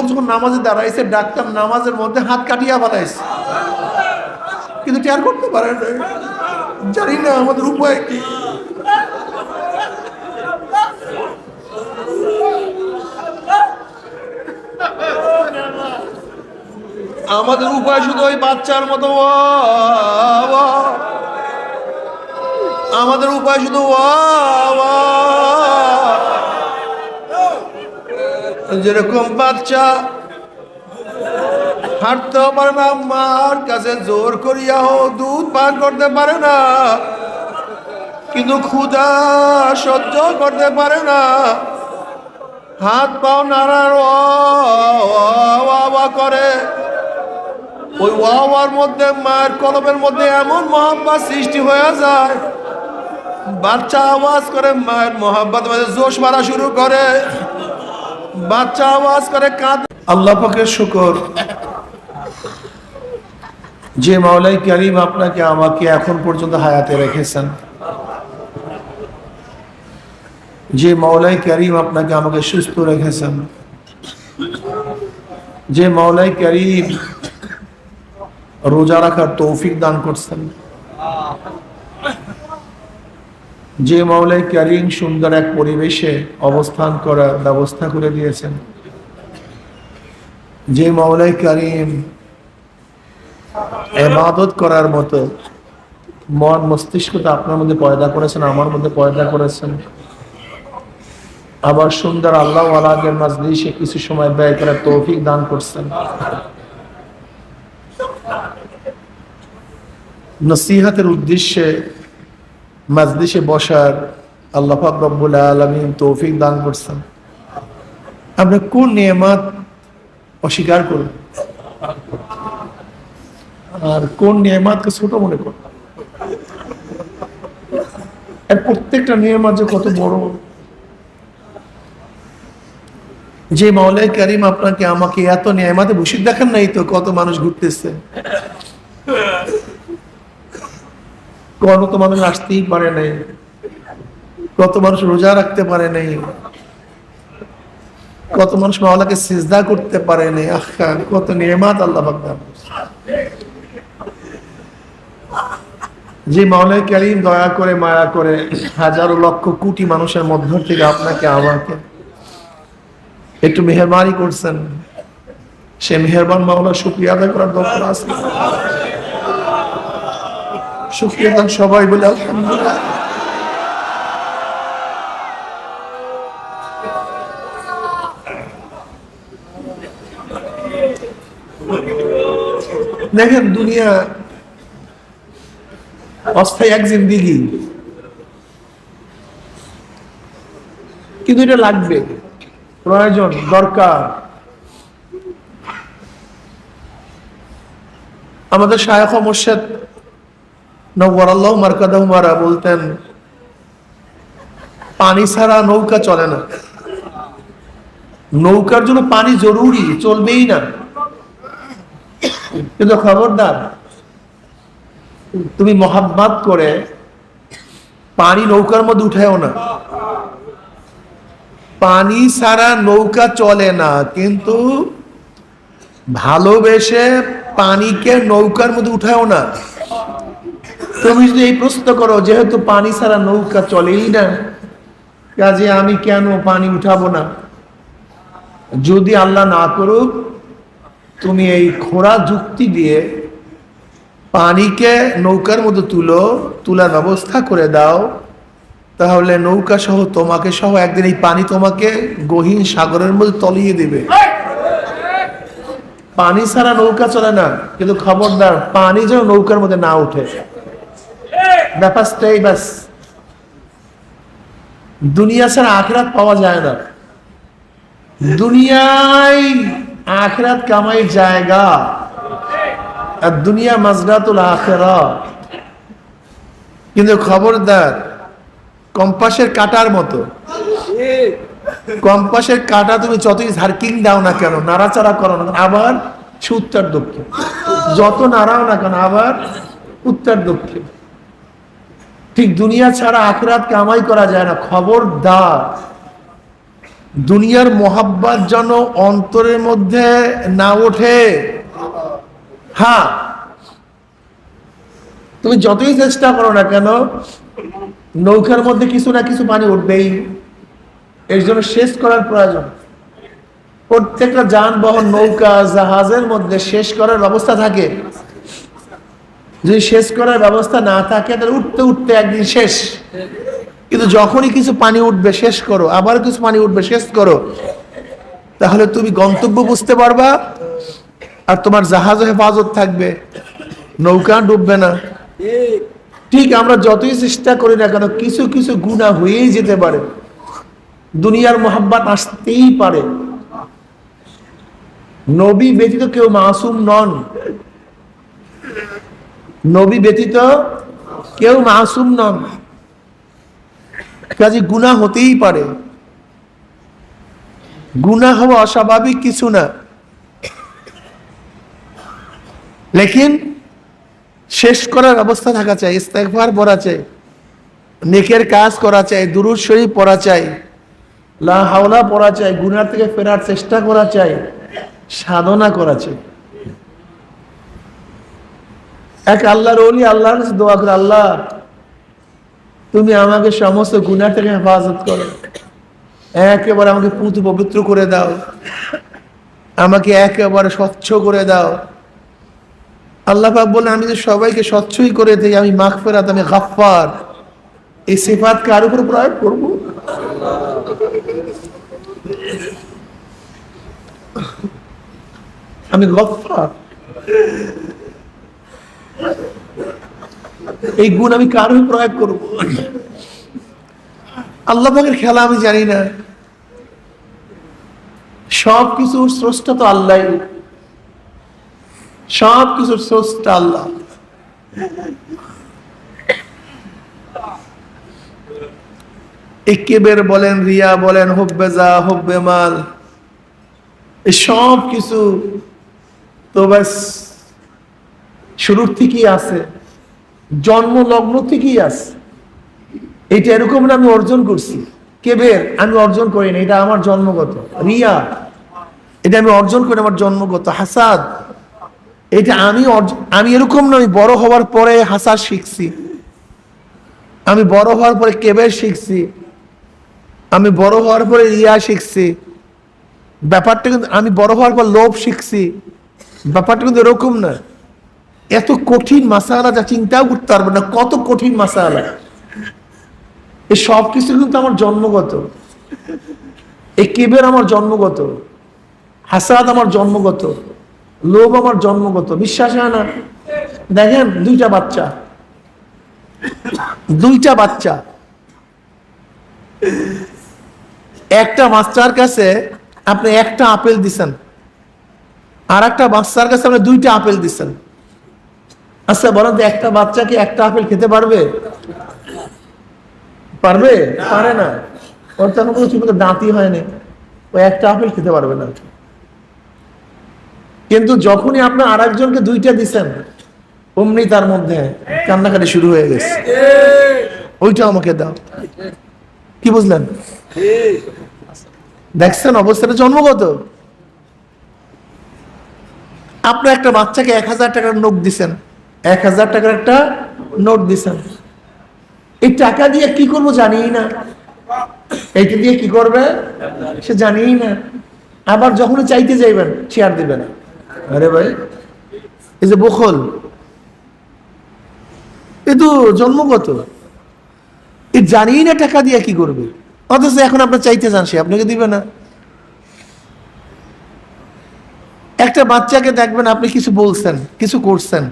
যখন নামাজে দাঁড়াইছে ডাক্তার নামাজের মধ্যে হাত কাটিয়া বানাইছে, কিন্তু টের করতে পারে না। জানি না আমাদের উপায় কি। আমাদের উপায় শুধু ওই বাচ্চার মতো, আমাদের উপায় শুধু যেরকম বাচ্চা হাঁটতেও পারে না, মার কাছে জোর করিয়াও দুধ পান করতে পারে না, কিন্তু ক্ষুধা সহ্য করতে পারে না, হাত পাও নাড়ার ওয়া করে। ওই ওয়ার মধ্যে মায়ের কলবের মধ্যে এমন মহব্বত সৃষ্টি হয়ে যায়, বাচ্চা আওয়াজ করে মায়ের মহব্বত জোশ মারা শুরু করে, বাচ্চা আওয়াজ করে কাঁদে। আল্লাহ পাকের শুকর, যে মাওলাই কারীম আপনাকে আমাকে এখন পর্যন্ত হায়াতে রেখেছেন, যে মাওলাই কারীম আপনাকে আমাকে সুস্থ রেখেছেন, যে মাওলাই কারীম রোজা রাখার তৌফিক দান করছেন, যে মাওলাই কারীম সুন্দর এক পরিবেশে অবস্থান করার ব্যবস্থা করে দিয়েছেন, যে মাওলাই কারীম ইবাদত করার মতো মন মস্তিষ্কটা আপনার মধ্যে পয়দা করেছেন, আমার মধ্যে পয়দা করেছেন, আবার সুন্দর আল্লাহ ওয়ালাদের মাজলিসে কিছু সময় ব্যয় করার তৌফিক দান করছেন, নসিহতের উদ্দেশ্যে মাজলিসে বসার আল্লাহ পাক রব্বুল আলামিন তৌফিক দান করছেন। আপনি কোন নিয়ামত অস্বীকার করবেন আর কোন নিয়ামতকে ছোট মনে করবেন? এর প্রত্যেকটা নিয়ামত যে কত বড়। যে মাওলাই কারীম আপনাকে আমাকে এত নিয়ামতে বসিয়ে দেখেন নাই তো কত মানুষ ঘুরতেছে, কত মানুষ আসতেই পারে নাই, কত মানুষ রোজা রাখতে পারে নাই, কত মানুষ মাওলাকে সিজদা করতে পারে নাই। আহা, কত নিয়ামত আল্লাহ পাক দান করেছেন। যে মাওলাই কারীম দয়া করে মায়া করে হাজারো লক্ষ কোটি মানুষের মধ্য থেকে আপনাকে আমাকে একটু মেহেরবানি করছেন, সে মেহেরবান মাওলার শুকরিয়া আদায় করার দরকার আছে। শুকরিয়া আদায় সবাই বলে আলহামদুলিল্লাহ। দেখেন, দুনিয়া অস্থায়ী এক জিন্দেগি, কিন্তু এটা লাগবে, প্রয়োজন, দরকার। আমাদের শায়খ মুর্শিদ নওয়ারাল্লাহু মারকাদাহু মারা বলতেন, পানি ছাড়া নৌকা চলে না, নৌকার জন্য পানি জরুরি, চলবেই না। কিন্তু খবরদার, তুমি মহাব্বত করে পানি নৌকার মধ্যে উঠায়ও না। পানি ছাড়া নৌকা চলে না, কিন্তু ভালোবেসে পানিকে নৌকার মধ্যে উঠায়ও না। তুমি যদি এই প্রশ্ন করো, যেহেতু পানি ছাড়া নৌকা চলেই না, কাজে আমি কেন পানি উঠাবো না? যদি আল্লাহ না করুক তুমি এই খোঁড়া যুক্তি দিয়ে পানিকে নৌকার মধ্যে তোলার ব্যবস্থা করে দাও, তাহলে নৌকা সহ তোমাকে সহ একদিন এই পানি তোমাকে গহীন সাগরের মধ্যে তলিয়ে দেবে। পানি ছাড়া নৌকা চলে না, কিন্তু খবরদার পানি যেন নৌকার মধ্যে না উঠে। ব্যাপারটাই ব্যাস। দুনিয়া ছাড়া আখিরাত পাওয়া যায় না। দুনিয়ায় আখিরাত কামাই জায়গা, আর দুনিয়া মাজরাতুল আখিরাহ। কিন্তু খবরদার, কম্পাসের কাটার মতো, কম্পাসের কাটা তুমি যতই ঝার্কিং দাও না কেন, নাড়াচাড়া করো না, আবার সে উত্তর দক্ষিণ, যত নাড়াও না কেন আবার উত্তর দক্ষিণ। ঠিক দুনিয়া ছাড়া আখিরাত কামাই করা যায় না। খবরদার, দুনিয়ার মোহাব্বত যেন অন্তরের মধ্যে না ওঠে। হ্যাঁ, তুমি যতই চেষ্টা করো না কেন, নৌকার মধ্যে কিছু না কিছু পানি উঠবেই। এর জন্য শেষ করার প্রয়োজন। প্রত্যেকটা যানবাহন, নৌকা, জাহাজের মধ্যে শেষ করার ব্যবস্থা থাকে। যদি শেষ করার ব্যবস্থা না থাকে তাহলে উঠতে উঠতে একদিন শেষ। কিন্তু যখনই কিছু পানি উঠবে শেষ করো, আবার কিছু পানি উঠবে শেষ করো, তাহলে তুমি গন্তব্য বুঝতে পারবা, আর তোমার জাহাজও হেফাজত থাকবে, নৌকা ডুববে না। ঠিক আমরা যতই চেষ্টা করি না কেন, কিছু কিছু গুনাহ হয়েই যেতে পারে। দুনিয়ার মোহাব্বত আসতেই পারে। নবী ব্যতীত কেউ মাসুম নন। নবী ব্যতীত কেউ মাসুম নন। কাজে গুনাহ হতেই পারে। গুনাহ হওয়া অস্বাভাবিক কিছু না, লেকিন শেষ করার অবস্থা থাকা চাই, ইস্তেগফার পড়া চাই, নেকের কাজ করা চাই, দুরূদ শরীফ পড়া চাই, লা হাওলা পড়া চাই, গুনাহ থেকে ফেরার চেষ্টা করা চাই, সাধনা করা চাই। এক আল্লাহর ওলি আল্লাহর কাছে দোয়া করে, আল্লাহ তুমি আমাকে সমস্ত গুনাহ থেকে হেফাজত করো, একেবারে আমাকে পুতু পবিত্র করে দাও, আমাকে একেবারে স্বচ্ছ করে দাও। আল্লাহ পাক বলেন, আমি যে সবাইকে স্বচ্ছই করে দিই, আমি মাগফিরাত, আমি গাফফার। এই সিফাত কার উপর প্রয়োগ করব? আমি গফফার, এই গুণ আমি কার উপর প্রয়োগ করব? আল্লাহ পাকের খেলা আমি জানি না। সব কিছুর স্রষ্টা তো আল্লাহ, সব কিছুর স্রষ্টা আল্লাহ। ইকিবের বলেন, রিয়া বলেন, হুব্বে যা, হুব্বে মাল, এই সব কিছু তো ব্যাস শুরুর থেকেই আছে, জন্ম লগ্ন থেকেই আছে। এটা এরকম না আমি অর্জন করছি, কেবের আমি অর্জন করি না, এটা আমার জন্মগত। রিয়া এটা আমি অর্জন করি, আমার জন্মগত। হাসাদ এটা আমি এরকম না, আমি বড় হওয়ার পরে হাসাদ শিখছি, আমি বড় হওয়ার পরে কেবের শিখছি, আমি বড় হওয়ার পরে রিয়া শিখছি। ব্যাপারটা কিন্তু আমি বড় হওয়ার পর লোভ শিখছি, ব্যাপারটা কিন্তু এরকম না। এত কঠিন মাসালা যা চিন্তাও করতে পারবে না, কত কঠিন মাসালা। এই সব কিছু কিন্তু আমার জন্মগত। এই কেবের আমার জন্মগত, হাসাদ আমার জন্মগত, লোভ আমার জন্মগত। বিশ্বাস হয় না? দেখেন দুইটা বাচ্চা, একটা বাচ্চার কাছে আপনি একটা আপেল দিছেন, আর একটা বাচ্চার কাছে আপনি দুইটা আপেল দিছেন। আচ্ছা বলেন তো, একটা বাচ্চা কি একটা আপেল খেতে পারবে? পারবে? পারে না। ওর তখন কোনো ঠিক মতো দাঁতই হয়নি, ও একটা আপেল খেতে পারবে না। কিন্তু যখনই আপনি আর একজনকে দুইটা দিচ্ছেন, অমনি তার মধ্যে কান্নাকাটি শুরু হয়ে গেছে, ওইটা আমাকে দাও। কি বুঝলেন? দেখছেন অবস্থাটা জন্মগত। আপনি একটা বাচ্চাকে 1000 টাকার নোট দিচ্ছেন, 1000 টাকার একটা নোট দিচ্ছেন, এই টাকা দিয়ে কি করবো জানিই না, এইটা দিয়ে কি করবে সে জানিই না। আবার যখন চাইতে যাইবেন সে আর দিবে না। আরে ভাই, এই যে বখল, এ তো জন্মগত, এ জানিই না টাকা দিয়ে কি করবে, অথচ এখন আপনার চাইতে যান, সে আপনাকে দিবে না। একটা বাচ্চাকে দেখবেন আপনি কিছু বলছেন, কিছু করছেন,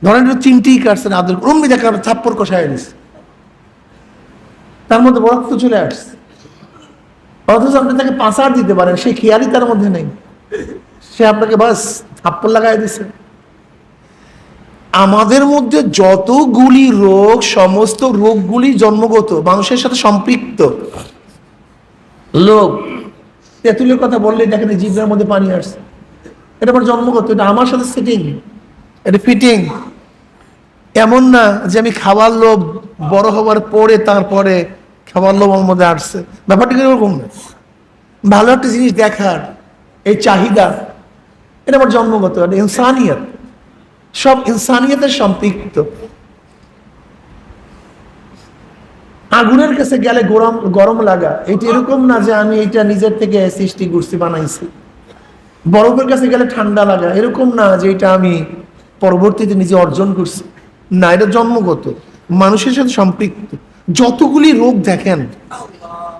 ধরেন চিমটি কাটছেন, আদর অমনি দেখে থাপ্পড় কষায় দিচ্ছে, তার মধ্যে রক্ত চলে আসছে, অথচ আপনি তাকে পাঁচার দিতে পারেন, সে খেয়ালই তার মধ্যে নেই, সে আপনাকে বাস থাপ্পড় লাগাই দিছে। আমাদের মধ্যে যতগুলি রোগ, সমস্ত রোগগুলি জন্মগত, মানুষের সাথে সম্পৃক্ত। লোভ, তেঁতুলের কথা বললেই দেখেন জিভের মধ্যে পানি আসছে, এটা আমার জন্মগত, এটা আমার সাথে সেটিং, এটা ফিটিং। এমন না যে আমি খাবার লোভ বড় হওয়ার পরে তারপরে খাবার লোভ আমার মধ্যে আসছে, ব্যাপারটা এরকম না। ভালো একটা জিনিস দেখার এই চাহিদা, এটা আমার জন্মগত, এটা ইনসানিয়ত, সব ইনসানিয়তের সম্পৃক্ত। আগুনের কাছে গেলে গরম গরম লাগা, এটা এরকম না যে আমি এটা নিজের থেকে সৃষ্টি করছি, বানাইছি। বরফের কাছে গেলে ঠান্ডা লাগা, এরকম না যে এটা আমি পরবর্তীতে নিজে অর্জন করছি, না, এটা জন্মগত, মানুষের সাথে সম্পৃক্ত। যতগুলি রোগ দেখেন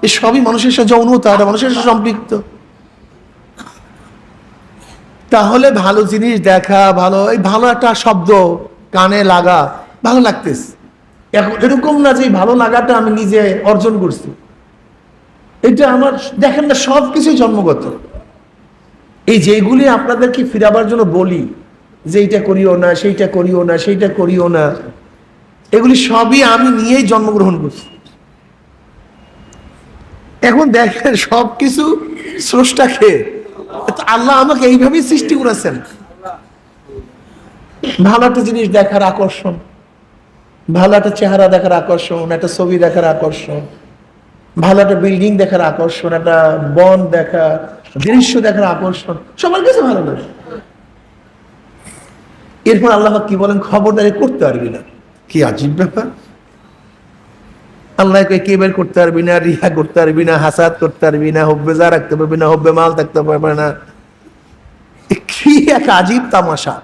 এ সবই মানুষের সাথে, যৌনতা এটা মানুষের সাথে সম্পৃক্ত। তাহলে ভালো জিনিস দেখা, ভালো এই ভালো একটা শব্দ কানে লাগা, ভালো লাগতেছে, এখন এরকম না যে ভালো লাগাটা আমি নিজে অর্জন করছি, এটা আমার দেখেন না, সব কিছুই জন্মগত। এই যেগুলি আপনাদেরকে ফিরাবার জন্য বলি যে এইটা করিও না, সেইটা করিও না, সেইটা করিও না, এগুলি সবই আমি নিয়েই জন্মগ্রহণ করছি। এখন দেখেন সবকিছু স্রষ্টাকে, আল্লাহ আমাকে এইভাবেই সৃষ্টি করেছেন। ভালো একটা জিনিস দেখার আকর্ষণ, ভালো একটা চেহারা দেখার আকর্ষণ, একটা ছবি দেখার আকর্ষণ, ভালো একটা বিল্ডিং দেখার আকর্ষণ, একটা বন দেখা, দৃশ্য দেখার আকর্ষণ, সবার কাছে ভালো লাগে। এরপর আল্লাহ কি বলেন, খবরদারি করতে পারবি না। কি আজীব ব্যাপার! আল্লাহকে কে বের করতে পারবি না, রিহা করতে পারবি না, হাসাদ করতে পারবি না, হব্বে যা রাখতে পারবি না, হব্বে মাল থাকতে পারবে না। কি এক আজীব তামাশা!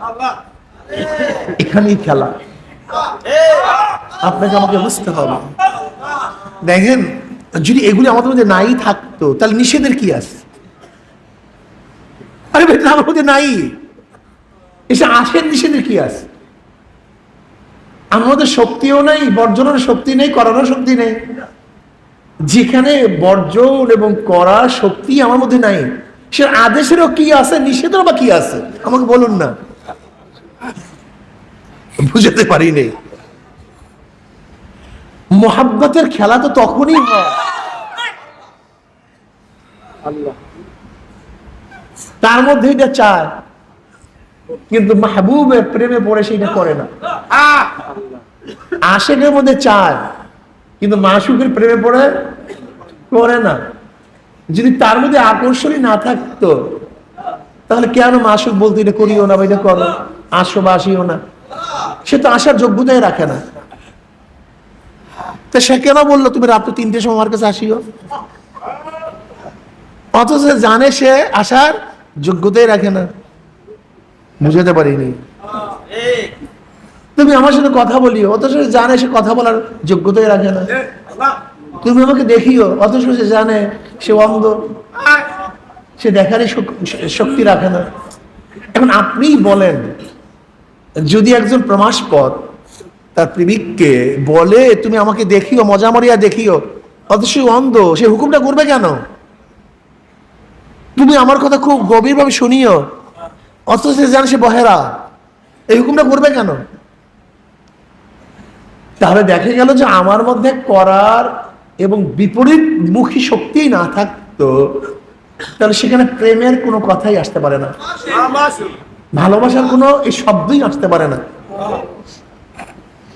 এখানেই খেলা, আপনাকে আমাকে বুঝতে হবে। দেখেন, যদি এগুলি আমাদের মধ্যে নাই থাকতো তাহলে নিষেধের কি আছে? আরে বেটা, আমার মধ্যে নাই, এসে আসেন, নিষেধের কি আছে? আমাদের শক্তিও নেই, বর্জনের শক্তি নেই, করানোর শক্তি নেই। যেখানে বর্জন এবং করার শক্তি আমার মধ্যে নাই, সে আদেশেরও কি আছে, নিষেধেরও বা কি আছে? আমাকে বলুন না, বুঝাতে পারি নেই। মোহাব্বতের খেলা তো তখনই হয়, তার মধ্যে এটা চায়, কিন্তু মাহবুবের প্রেমে পড়ে সেটা করে না। আশেকের মধ্যে চায়, কিন্তু মাশুকের প্রেমে পড়ে করে না। যদি তার মধ্যে আকর্ষণই না থাকতো তাহলে কেন মাশুক বলতো এটা করিও না বা এটা করো, আসো বা আসিও না? সে তো আসার যোগ্যতাই রাখে না। তা সে কেন বললো তুমি রাত্রে 3টের সময় আমার কাছে আসিও? অথচ জানে সে আসার যোগ্যতাই রাখে না। বুঝাতে পারিনি। তুমি আমার সাথে কথা বলিও, অথচ জানে সে কথা বলার যোগ্যতাই রাখে না। তুমি আমাকে দেখিও, অথচ সে জানে সে অন্ধ, সে দেখারই শক্তি রাখে না। এখন আপনিই বলেন, যদি একজন প্রমাসপদ তার প্রেমিককে বলে তুমি আমাকে দেখিও, মজা মরিয়া দেখিও, অথচ সে অন্ধ, সে হুকুমটা করবে কেন? তুমি আমার কথা খুব গভীরভাবে শুনিও, অথচ সে জানে সে বহেরা, এই হুকুমটা করবে কেন? তাহলে দেখা গেল যে আমার মধ্যে করার এবং বিপরীত মুখী শক্তি না থাকতো তাহলে সেখানে প্রেমের কোনো কথাই আসতে পারে না, ভালোবাসার কোনো এই শব্দই আসতে পারে না।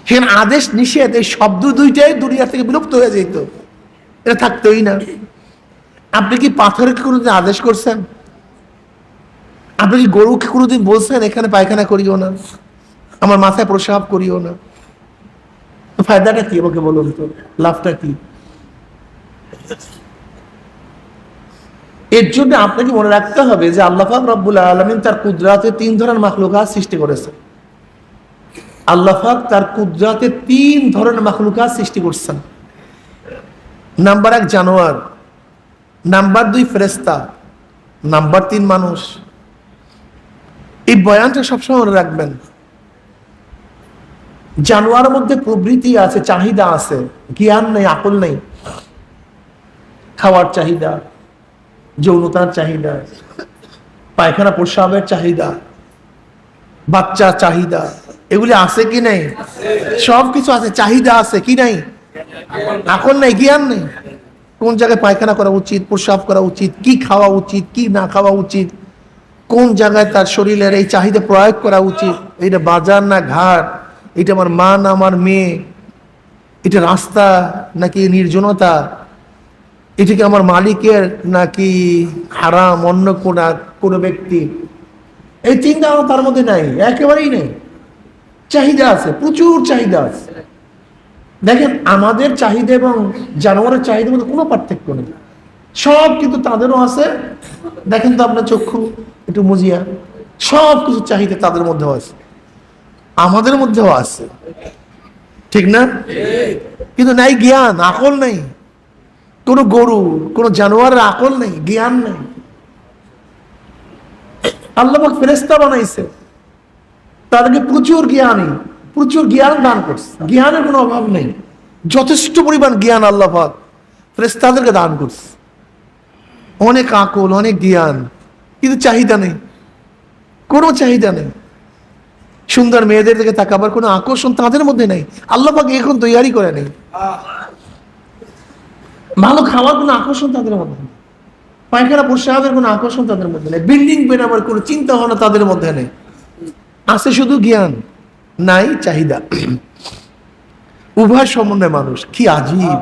সেখানে আদেশ নিষেধ এই শব্দ দুইটাই দুনিয়া থেকে বিলুপ্ত হয়ে যেত, এটা থাকতোই না। আপনি কি পাথরকে কোনোদিন আদেশ করছেন? আপনি কি গরুকে কোনোদিন বলছেন এখানে পায়খানা করিও না, আমার মাথায় প্রসাব করিও না? ফায়দাটা কি আমাকে বলুন তো, লাভটা কি? এর জন্য আপনাকে মনে রাখতে হবে যে আল্লাহ পাক রব্বুল আলামিন তার কুদরাতে 3 ধরনের মাখলুকাত সৃষ্টি করেছেন। আল্লাহ পাক তার কুদরাতে 3 ধরনের মাখলুকাত সৃষ্টি করছেন। নাম্বার 1 জানোয়ার, নাম্বার 2 ফেরেশতা, নাম্বার 3 মানুষ। এই বয়ানটা সবসময় মনে রাখবেন। জানোয়ারের মধ্যে প্রবৃত্তি আছে, চাহিদা আছে, জ্ঞান নেই, আকল নেই। খাওয়ার চাহিদা, যৌনতার চাহিদা, পায়খানা প্রস্রাবের চাহিদা, বাচ্চার চাহিদা, এগুলি আছে কি নেই? সবকিছু আছে, চাহিদা আছে, কি নাই? আকল নেই, জ্ঞান নেই। কোন জায়গায় পায়খানা করা উচিত, প্রস্রাব করা উচিত, কি খাওয়া উচিত, কি না খাওয়া উচিত, কোন জায়গায় তার শরীরের এই চাহিদা প্রয়োগ করা উচিত, এটা বাজার না ঘাট, এটা আমার মা না আমার মেয়ে, এটা রাস্তা নাকি নির্জনতা, এটা কি আমার মালিকের নাকি হারাম অন্য কোনো ব্যক্তি, এই চিন্তা তার মধ্যে নাই, একেবারেই নেই। চাহিদা আছে, প্রচুর চাহিদা আছে। দেখেন আমাদের চাহিদা এবং জানোয়ারের চাহিদার মধ্যে কোনো পার্থক্য নেই, সব কিন্তু তাদেরও আছে। দেখেন তো আপনার চক্ষু একটু মুজিয়া, সব কিছু চাহিদা তাদের মধ্যেও আছে, আমাদের মধ্যেও আছে, ঠিক না? কিন্তু নাই জ্ঞান, আকল নেই। কোন গরু কোন জানোয়ারের আকল নেই, জ্ঞান নেই। আল্লাহ পাক ফেরেশতা বানাইছে, তাদেরকে প্রচুর জ্ঞান দান করছে, জ্ঞানের কোনো অভাব নেই, যথেষ্ট পরিমাণ জ্ঞান আল্লাহ পাক ফেরেশতাদেরকে দান করছে, অনেক আকল, অনেক জ্ঞান, কিন্তু চাহিদা নেই, কোনো চাহিদা নেই। সুন্দর মেয়েদের দিকে তাকাবার কোনো আকর্ষণ তাদের মধ্যে নেই, আল্লাহ পাক এখন তৈরি করে নেই। ভালো খাওয়ার কোনো আকর্ষণ তাদের মধ্যে নেই, পায়খানা প্রস্রাবের কোনো আকর্ষণ তাদের মধ্যে নেই, বিল্ডিং বানাবার কোনো চিন্তা ভাবনা তাদের মধ্যে নেই। আছে শুধু জ্ঞান, নাই চাহিদা। উভয় সমন্বয় মানুষ, কি আজীব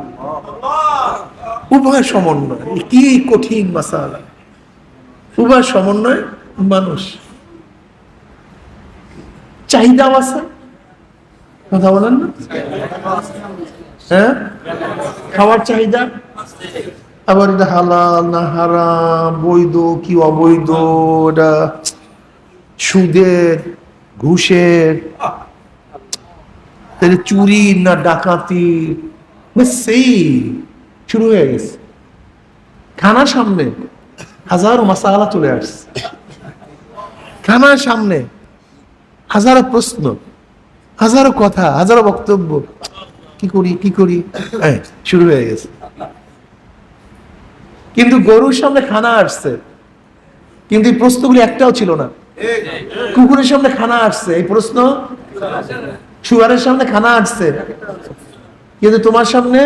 উভয় সমন্বয়, কি কঠিন মাসালা। উভয় সমন্বয় মানুষ, চাহিদাও আছে, কথা বলেন না? হ্যাঁ, খাওয়ার চাহিদা, আবার এটা হালাল না হারাম, বৈধ কি অবৈধ, এটা সুদের ঘুষের, চুরি না ডাকাতি, সেই শুরু হয়ে গেছে। খানার সামনে হাজারো মাসালা চলে আসছে, খানার সামনে হাজারো প্রশ্ন, হাজারো কথা, হাজারো বক্তব্য, কি করি শুরু হয়ে গেছে। কিন্তু গরুর সামনে খানা আসছে, কিন্তু এই প্রশ্নগুলি একটাও ছিল না। কুকুরের সামনে খানা আসছে, এই প্রশ্ন। শুয়ারের সামনে খানা আসছে, কিন্তু তোমার সামনে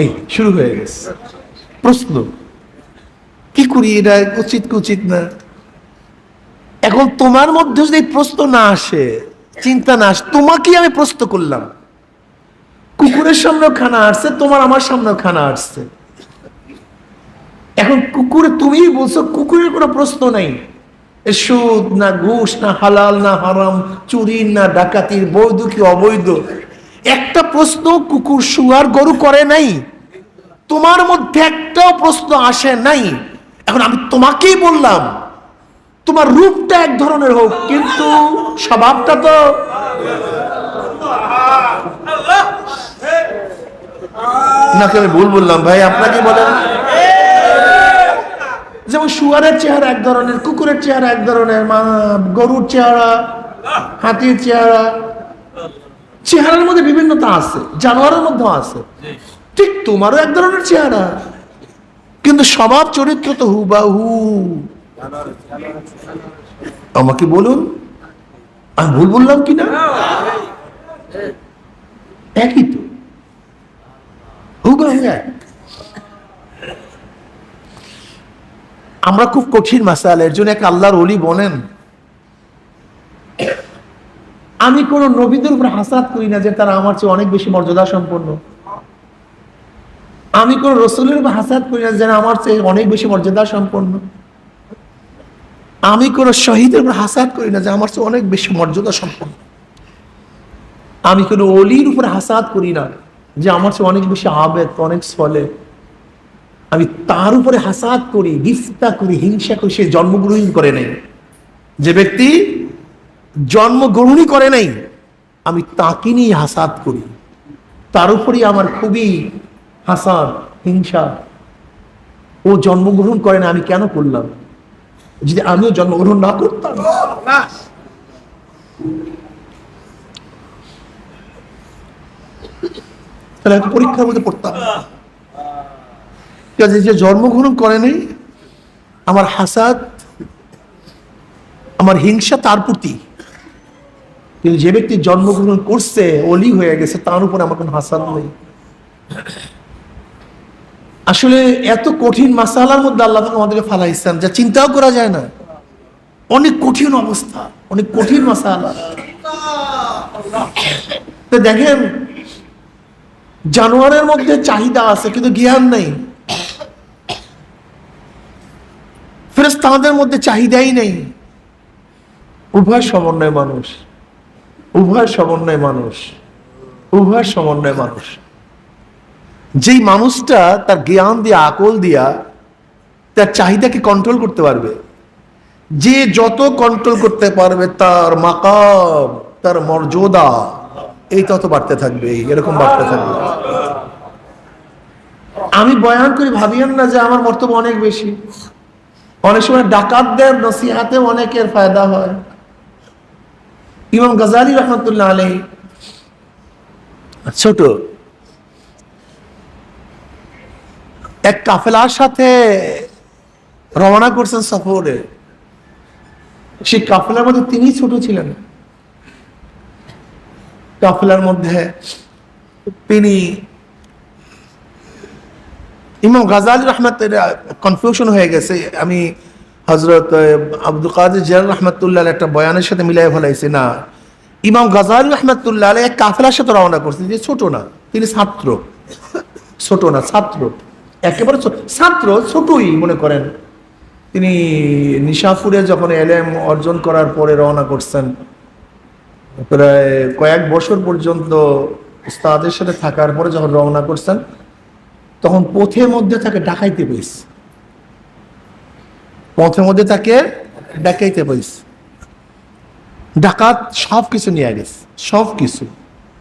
এই শুরু হয়ে গেছে প্রশ্ন, কি করি, এটা উচিত না। এখন তোমার মধ্যে যদি প্রশ্ন না আসে, চিন্তা না আসে, তোমাকে আমি প্রশ্ন করলাম। কুকুরের সামনেও খানা আসছে, তোমার আমার সামনেও খানা আসছে। এখন কুকুর, তুমি বলছো কুকুরের কোনো প্রশ্ন নাই, সুদ না ঘুষ না হালাল না হারাম, চুরি না ডাকাতির, বৈধ কি অবৈধ, একটা প্রশ্ন কুকুর শুয়ার গরু করে নাই। তোমার মধ্যে একটাও প্রশ্ন আসে নাই। এখন আমি তোমাকেই বললাম, তোমার রূপটা এক ধরনের হোক, কিন্তু স্বভাবটা তো নাকি আমি ভুল বললাম ভাই? আপনাকে বলেন। যেমন শুয়ারের চেহারা এক ধরনের, কুকুরের চেহারা এক ধরনের, গরুর চেহারা, হাতির চেহারা, চেহারার মধ্যে বিভিন্নতা আছে, জানোয়ারের মধ্যে আছে। ঠিক তোমারও এক ধরনের চেহারা, কিন্তু স্বভাব চরিত্র তো হুবাহু। আমাকে বলুন, আমি ভুল বললাম কিনা? একই তো, হুবাহু এক। আমরা খুব কঠিন মাসালা, এর জন্য এক আল্লাহর ওলি বলেন, আমি কোন নবীদের উপর হাসাদ করি না যে তারা আমার চেয়ে অনেক বেশি মর্যাদা সম্পন্ন। আমি কোন রসুলের উপর হাসাদ করি না যে আমার চেয়ে অনেক বেশি মর্যাদা সম্পন্ন। আমি কোন শহীদের উপর হাসাদ করি না যে আমার চেয়ে অনেক বেশি মর্যাদা সম্পন্ন। আমি কোন ওলির উপর হাসাদ করি না যে আমার চেয়ে অনেক বেশি আবেদ, অনেক সলে। আমি তার উপরে হাসাদ করি, গিফতা করি, হিংসা করি, সে জন্মগ্রহণ করে নাই। যে ব্যক্তি জন্মগ্রহণই করে নাই, আমি তাকে নিয়ে হাসাদ করি, তার উপরই আমার খুবই হাসাদ, হিংসা। ও জন্মগ্রহণ করে না, আমি কেন করলাম? যদি আমিও জন্মগ্রহণ না করতাম, তাহলে পরীক্ষার মধ্যে পড়তাম। যে জন্মগ্রহণ করে নাই, আমার হাসাদ, আমার হিংসা তার প্রতি। কিন্তু যে ব্যক্তি জন্মগ্রহণ করছে, ওলি হয়ে গেছে, তার উপর আমার কোনো হাসাদ নেই। আসলে এত কঠিন মাসালার মধ্যে আল্লাহ আমাদেরকে ফালাইছেন যা চিন্তাও করা যায় না। অনেক কঠিন অবস্থা, অনেক কঠিন মাসালা। তো দেখেন, জানোয়ারের মধ্যে চাহিদা আছে কিন্তু জ্ঞান নেই, ফেরেশতাদের মধ্যে চাহিদাই নেই। উভয় সমন্বয় মানুষ, উভয় সমন্বয় মানুষ, উভয় সমন্বয় মানুষ। যেই মানুষটা তার জ্ঞান দিয়া, আকল দিয়া তার চাহিদাকে কন্ট্রোল করতে পারবে, যে যত কন্ট্রোল করতে পারবে তার মাকাম, তার মর্যাদা এই তত বাড়তে থাকবে, এরকম বাড়তে থাকবে। আমি বয়ান করে ভাবিয়েন না যে আমার মর্তব্য অনেক বেশি। অনেক সময় ডাকাতদের নসিহাতে অনেকের ফায়দা হয়। ইমাম গাজালি রহমতুল্লাহ আলাইহি ছোট এক কাফেলার সাথে রওনা করছেন সফরে। সেই কাফেলার মধ্যে তিনি ছোট ছিলেন। কাফেলার মধ্যে তিনি ইমাম গাজালি রহমতুল্লাহ কনফিউশন হয়ে গেছে। আমি হযরত আব্দুল কাদের জিলানী রহমতুল্লাহ একটা বয়ানের সাথে মিলাই ফেলাইছি না। ইমাম গাজালি রহমতুল্লাহ এক কাফেলার সাথে রওনা করছেন, যে ছোট না, তিনি ছাত্র, ছোট না ছাত্র, একেবারে ছাত্র, ছোটই মনে করেন। তিনি নিশাপুরে যখন এলেম অর্জন করার পরে রওনা করছেন, প্রায় কয়েক বছর পর্যন্ত উস্তাদের সাথে থাকার পরে যখন রওনা করছেন, তখন পথের মধ্যে তাকে ডাকাইতে পেয়েছে, পথের মধ্যে তাকে ডাকাইতে পেয়েছে। ডাকাত সব কিছু নিয়ে গেছে, সব কিছু,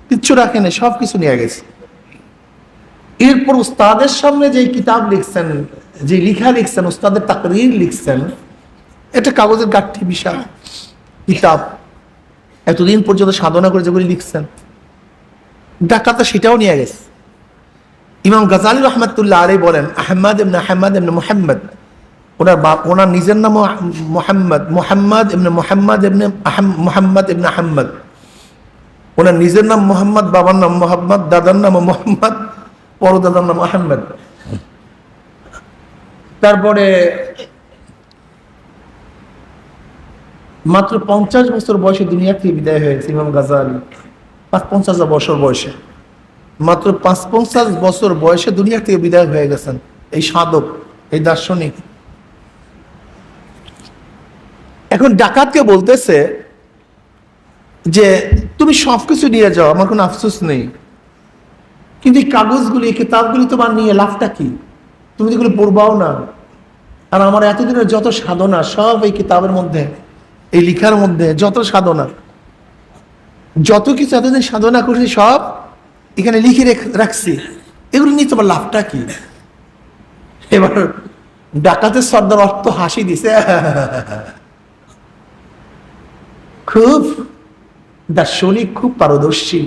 কিচ্ছু রাখে না, সব কিছু নিয়ে গেছে। এরপর উস্তাদের সামনে যে কিতাব লিখছেন, যে লিখা লিখছেন, উস্তাদের তাকরীর লিখছেন, এটা কাগজের গাঠি বিশাল কিতাব, এতদিন পর্যন্ত সাধনা করে যেগুলি লিখছেন, ডাকাতটা সেটাও নিয়ে গেছে। ইমাম গাজালি রহমতুল্লাহ আলাইহি বলেন, আহমদ ইবনে মুহাম্মদ, ওনার নিজের নাম মুহাম্মদ, মুহাম্মদ ইবনে আহমদ, ওনার নিজের নাম মুহাম্মদ, বাবার নাম মুহাম্মদ, দাদার নাম মুহাম্মদ, পরদাদার নাম আহমদ। তারপরে মাত্র 50 বছর বয়সে দুনিয়া থেকে বিদায় হয়েছে ইমাম গাজালি। 50 বছর বয়সে, মাত্র 50 বছর বয়সে দুনিয়া থেকে বিদায় হয়ে গেছেন এই সাধক, এই দার্শনিক। এখন ডাকাতকে বলতেছে যে তুমি সবকিছু নিয়ে যাও, আমার কোনো আফসোস নেই, কিন্তু এই কাগজগুলি, এই কিতাবগুলি তোমার নিয়ে লাভটা কি? তুমি যেগুলো পড়বাও না। আর আমার এতদিনের যত সাধনা সব এই কিতাবের মধ্যে, এই লিখার মধ্যে যত সাধনা, যত কিছু এতদিন সাধনা করছি সব এখানে লিখে রাখছি, এগুলো নিয়ে তোমার লাভটা কি? এবার ডাকাতের সর্দার অর্থ হাসি দিছে, খুব দার্শনিক, খুব পারদর্শী,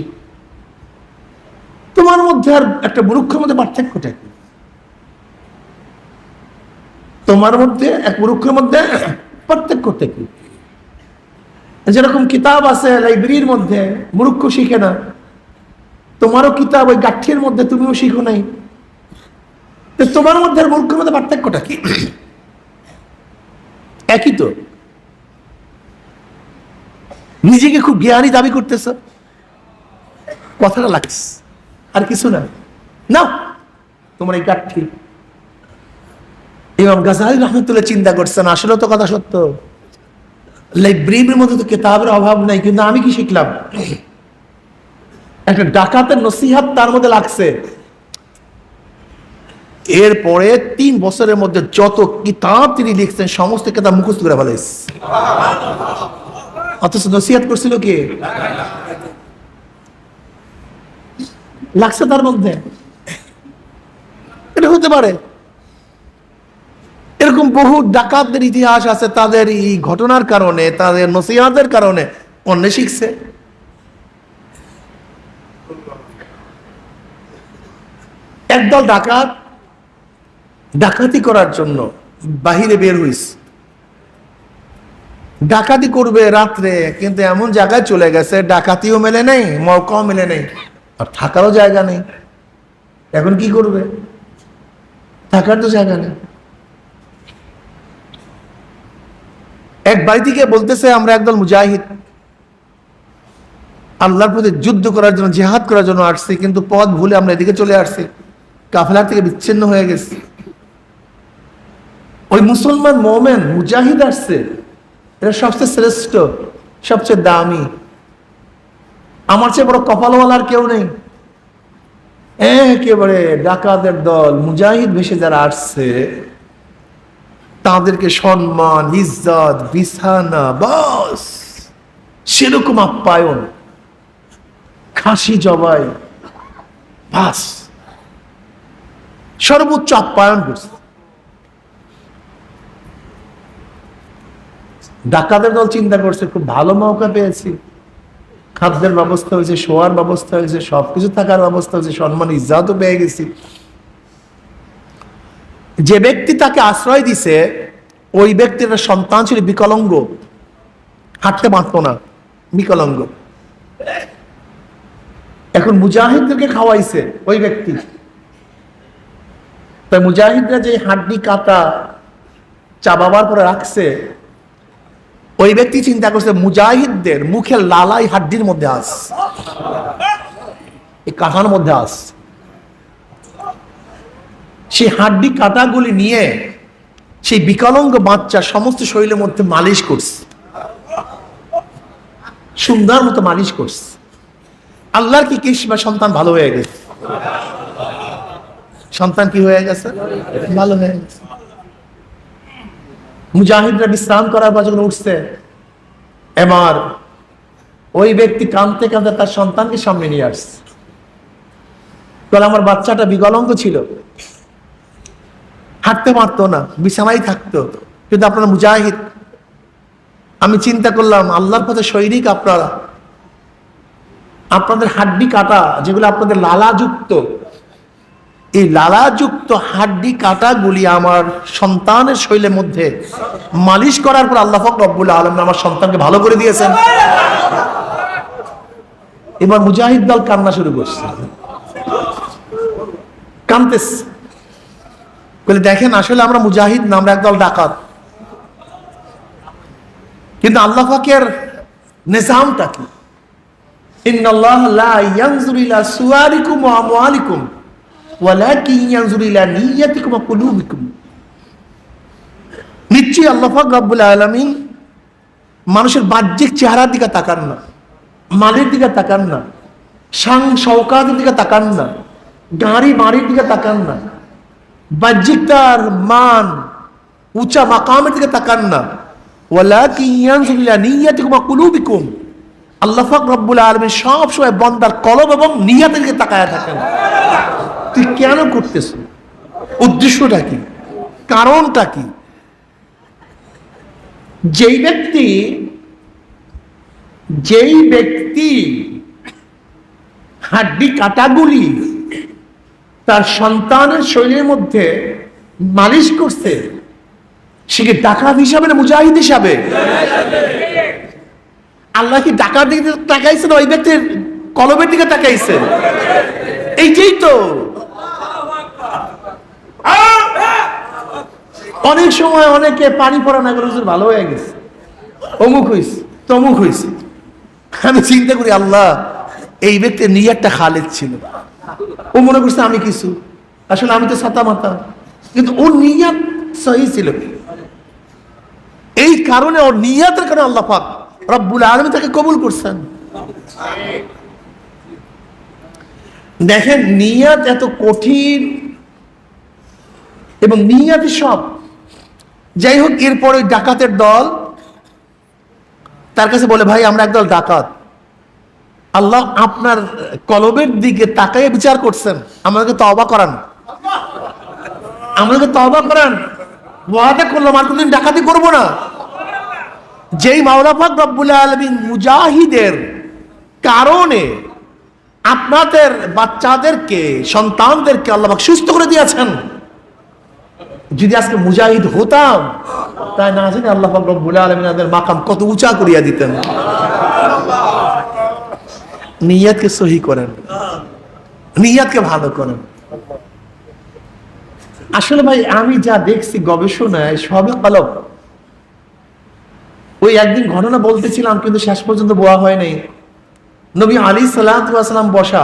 তোমার মধ্যে আর একটা মূর্খের মধ্যে পার্থক্যটা কি? তোমার মধ্যে এক মূর্খের মধ্যে পার্থক্যটা কি? যেরকম কিতাব আছে লাইব্রেরির মধ্যে, মূর্খ শিখে না, তোমারও কিতাব ওই গাঠির মধ্যে, তুমিও শিখো নাই, তোমার মধ্যে আর মূর্খের মধ্যে পার্থক্যটা কি? একই তো। নিজেকে খুব জ্ঞানী দাবি করতেছ, কথাটা লাগছে, আর কিছু না, না তোমার এই গাঠি। ইমাম গাজালি রহমতুল্লাহ চিন্তা করছেন, আসলে তো কথা সত্য, লাইব্রেরির মধ্যে তো কিতাবের অভাব নাই, কিন্তু আমি কি শিখলাম? একটা ডাকাতের নসিহত তার মধ্যে লাগছে। এরপরে 3 বছরের মধ্যে যত কিতাব তিনি লিখছেন সমস্ত কিতাব মুখস্থ করে ফেলেছে। অথচ নসিহত করছিল কে? লাগছে তার মধ্যে। এটা হতে পারে, এরকম বহু ডাকাতদের ইতিহাস আছে, তাদের এই ঘটনার কারণে, তাদের নসিহতের কারণে অন্য শিখছে। একদল ডাকাত ডাকাতি করার জন্য বাহিরে বের হইছে, ডাকাতি করবে রাত্রে, কিন্তু এমন জায়গায় চলে গেছে ডাকাতিও মেলে নেই, মৌকাও মেলে নেই, আর থাকারও জায়গা নেই। এখন কি করবে? থাকার তো জায়গা নেই। এক বাড়ি থেকে বলতেছে, আমরা একদল মুজাহিদ, আল্লাহর প্রতি যুদ্ধ করার জন্য, জিহাদ করার জন্য আসছি, কিন্তু পথ ভুলে আমরা এদিকে চলে আসছি, কাফেলার থেকে বিচ্ছিন্ন হয়ে গেছি। ওই মুসলমান মোমেন মুজাহিদ আসছে, এটা সবচেয়ে শ্রেষ্ঠ, সবচেয়ে দামি। আমার চেয়ে বড় কপালওয়ালার কেউ নেই। একেবারে ডাকাতের দল, মুজাহিদ ভেসে যারা আসছে তাদেরকে সম্মান, ইজ্জত, বিছানা, বাস সেরকম আপ্যায়ন, খাসি জবাই, বাস সর্বোচ্চ আপ্যায়ন করছে। ডাকাতের দল চিন্তা করছে খুব ভালো মৌকা পেয়েছি, খাদ্যের ব্যবস্থা হয়েছে, শোয়ার ব্যবস্থা হয়েছে, সবকিছু থাকার ব্যবস্থা হয়েছে, সম্মান ইজ্জতও পেয়ে গেছি। যে ব্যক্তি তাকে আশ্রয় দিছে ওই ব্যক্তির সন্তান ছিল বিকলাঙ্গ, হাঁটতে পারত না, বিকলাঙ্গ। এখন মুজাহিদদেরকে খাওয়াইছে ওই ব্যক্তি। তাই মুজাহিদরা যে হাড্ডি কাটা চাবাবার করে রাখছে, ওই ব্যক্তি চিন্তা করছে মুজাহিদদের মুখের লালাই হাড্ডির মধ্যে আস, এই কাঁটার মধ্যে আস। সেই হাড্ডি কাটাগুলি নিয়ে সেই বিকলাঙ্গ বাচ্চা সমস্ত শরীরের মধ্যে মালিশ করছে, সুন্দর মতো মালিশ করছে। আল্লাহর কি কিসমা, সন্তান ভালো হয়ে গেছে। সন্তান কি হয়ে গেছে? ভালো হয়ে গেছে। মুজাহিদরা বিশ্রাম করার পর যখন উঠছে, এবার ওই ব্যক্তি কাঁদতে কাঁদতে তার সন্তানকে সামনে নিয়ে আসছে। বলে আমার বাচ্চাটা বিকলাঙ্গ ছিল, হাঁটতে পারতো না, বিছানায় থাকতো, কিন্তু আপনারা মুজাহিদ। আমি চিন্তা করলাম আল্লাহর পথে সৈনিক আপনারা, আপনাদের হাড্ডি কাটা যেগুলো আপনাদের লালাযুক্ত, এই লালাযুক্ত হাড্ডি কাটাগুলি আমার সন্তানের শরীরের মধ্যে মালিশ করার পর আল্লাহ পাক রব্বুল আলামিন আমার সন্তানকে ভালো করে দিয়েছেন। এবার মুজাহিদ দল কান্না শুরু করছে, কাঁদতেছে, বলে দেখেন আসলে আমরা মুজাহিদ না, আমরা একদল ডাকাত। কিন্তু আল্লাহ পাকের নিজামটা কি? ইন্নাল্লাহ লা ইয়ানজুরু ইলা সুওয়ারিকুম ওয়া আমওয়ালিকুম ওয়ালাকিন ইয়ানজুরু ইলা নিয়্যাতিকুম ওয়া কুলুবিকুম। নিশ্চয়ই আল্লাহ পাক রব্বুল আলামিন মানুষের বাহ্যিক চেহারার দিকে তাকান না, মালের দিকে তাকান না, শান শওকাতের দিকে তাকান না, গাড়ি বাড়ির দিকে তাকান না, বাহ্যিক তার মান উঁচা মাকামের দিকে তাকান না। ওয়ালাকিন ইয়ানজুরু ইলা নিয়্যাতিকুম ওয়া কুলুবিকুম। আল্লাহ পাক রব্বুল আলামিন সব সময় বান্দার কলব এবং নিয়তের দিকে তাকায়া থাকেন। তুই কেন করতেছ? উদ্দেশ্যটা কি? কারণটা কি? যেই ব্যক্তি হাড্ডি কাটাগুলি তার সন্তানের শরীরের মধ্যে মালিশ করছে, সে কি ডাকাত হিসাবে না মুজাহিদ হিসাবে? আল্লাহ কি ডাকার দিকে তাকাইছে না ওই ব্যক্তির কলবের দিকে তাকাইছে? এইটাই তো। অনেক সময় অনেকে পানি পড়া না করে ভালো হয়ে গেছে, অমুক হয়েছে, তমুক হয়েছে। আমি চিন্তা করি আল্লাহ এই ব্যক্তির নিয়তটা খালেদ ছিল, ও মনে করছে আমি কিছু, আসলে আমি তো ছাতা মাতা, কিন্তু ওর নিয়ত সহি ছিল। এই কারণে ওর নিয়তের কারণে আল্লাহ পাক রব্বুল আলামিন তাকে কবুল করছেন। দেখেন নিয়ত এত কঠিন এবং নিয়তই সব। যাই হোক, এরপর ওই ডাকাতের দল তার কাছে বলে, ভাই আমরা একদল ডাকাত, আল্লাহ আপনার কলবের দিকে তাকাইয়ে বিচার করছেন, আমাদেরকে তওবা করান, আমাদেরকে তওবা করান। ওয়াদা করলাম আর কোনদিন ডাকাতি করব না। যেই মাওলা পাক রব্বুল আলামিন মুজাহিদের কারণে আপনাদের বাচ্চাদেরকে, সন্তানদেরকে আল্লাহ পাক সুস্থ করে দিয়েছেন, যদি আজকে মুজাহিদ হতাম তাই না জানি আল্লাহ পাক রব্বুল আলামিন আমাদের মাকাম কত উঁচা করিয়া দিতেন। নিয়তকে সহি করেন, নিয়তকে ভালো করেন। আসলে ভাই আমি যা দেখছি গবেষণায় সবে কলব, ওই একদিন ঘটনা বলতেছিলাম কিন্তু শেষ পর্যন্ত বলা হয় নাই। নবী আলাইহিস সালাতু ওয়াস সালাম বসা,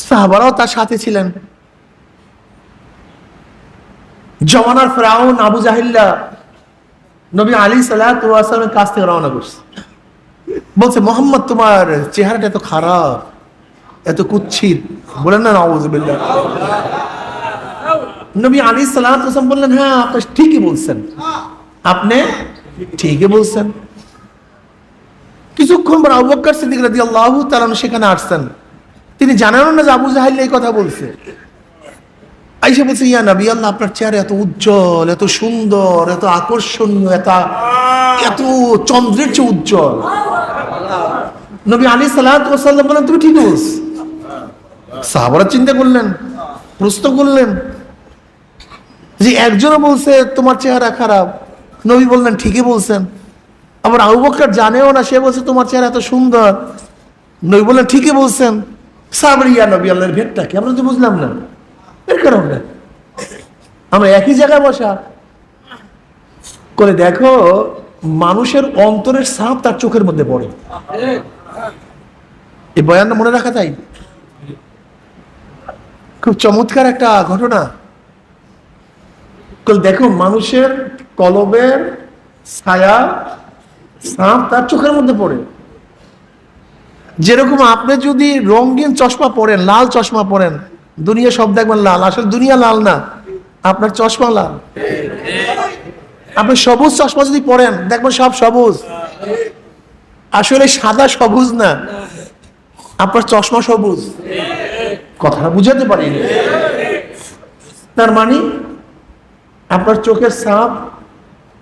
সাহাবারাও তার সাথে ছিলেন। জমানার ফিরআউন আবু জাহিল্লা নবী আলাইহিস সালাতু ওয়াস সালামের কাছ থেকে রওনা করছে, বলছে মোহাম্মদ তোমার চেহারাটা এত খারাপ, এত কুৎসিত, বলেন না নাউযুবিল্লাহ। নবী আলাইহিস সালাতু ওয়াস সালাম বললেন, হ্যাঁ আপনি ঠিকই বলছেন, আপনি ঠিকই বলছেন। কিছুক্ষণ পর আবু বকর সিদ্দিক রাদিয়াল্লাহু তাআলা সেখানে আসছেন। তিনি জানেন না যে আবু জাহেল এই কথা বলছে। আয়েশা বলছে, ইয়া নবী আল্লাহ, আপনার চেহারা এত উজ্জ্বল, এত সুন্দর, এত আকর্ষণীয়, এত চন্দ্রের চেয়ে উজ্জ্বল। নবী আলাইহিস সালাতু ওয়াস সালাম বললেন, তুমি ঠিক বলছ। সাহাবারা চিন্তা করলেন, প্রশ্ন করলেন যে একজনও বলছে তোমার চেহারা খারাপ, নবী বললেন ঠিকই বলছেন। আবার আবু বকর জানেও না, সে বলছে তোমার চেহারা এত সুন্দর, নবী বললেন ঠিকই বলছেন। সাহাবারা, ইয়া নবী আল্লাহর ভেদটা কি আমরা তো বুঝলাম না, এর কারণ না আমরা একই জায়গায় বসা করে। দেখো, মানুষের অন্তরের ছাপ তার চোখের মধ্যে পড়ে। এই বয়ানটা মনে রাখা তাই খুব চমৎকার একটা ঘটনা। দেখো, মানুষের কলবের ছায়া ছাপ তার চোখের মধ্যে পড়ে। যেরকম আপনি যদি রঙিন চশমা পরেন, লাল চশমা পরেন, দুনিয়া সব দেখবেন লাল, আসলে দুনিয়া লাল না, আপনার চশমা লাল। আপনি সবুজ চশমা যদি পরেন, দেখবেন সব সবুজ, আসলে সাদা সবুজ না, আপনার চশমা সবুজ। কথা বুঝাতে পারি। তার মানে আপনার চোখের ছাপ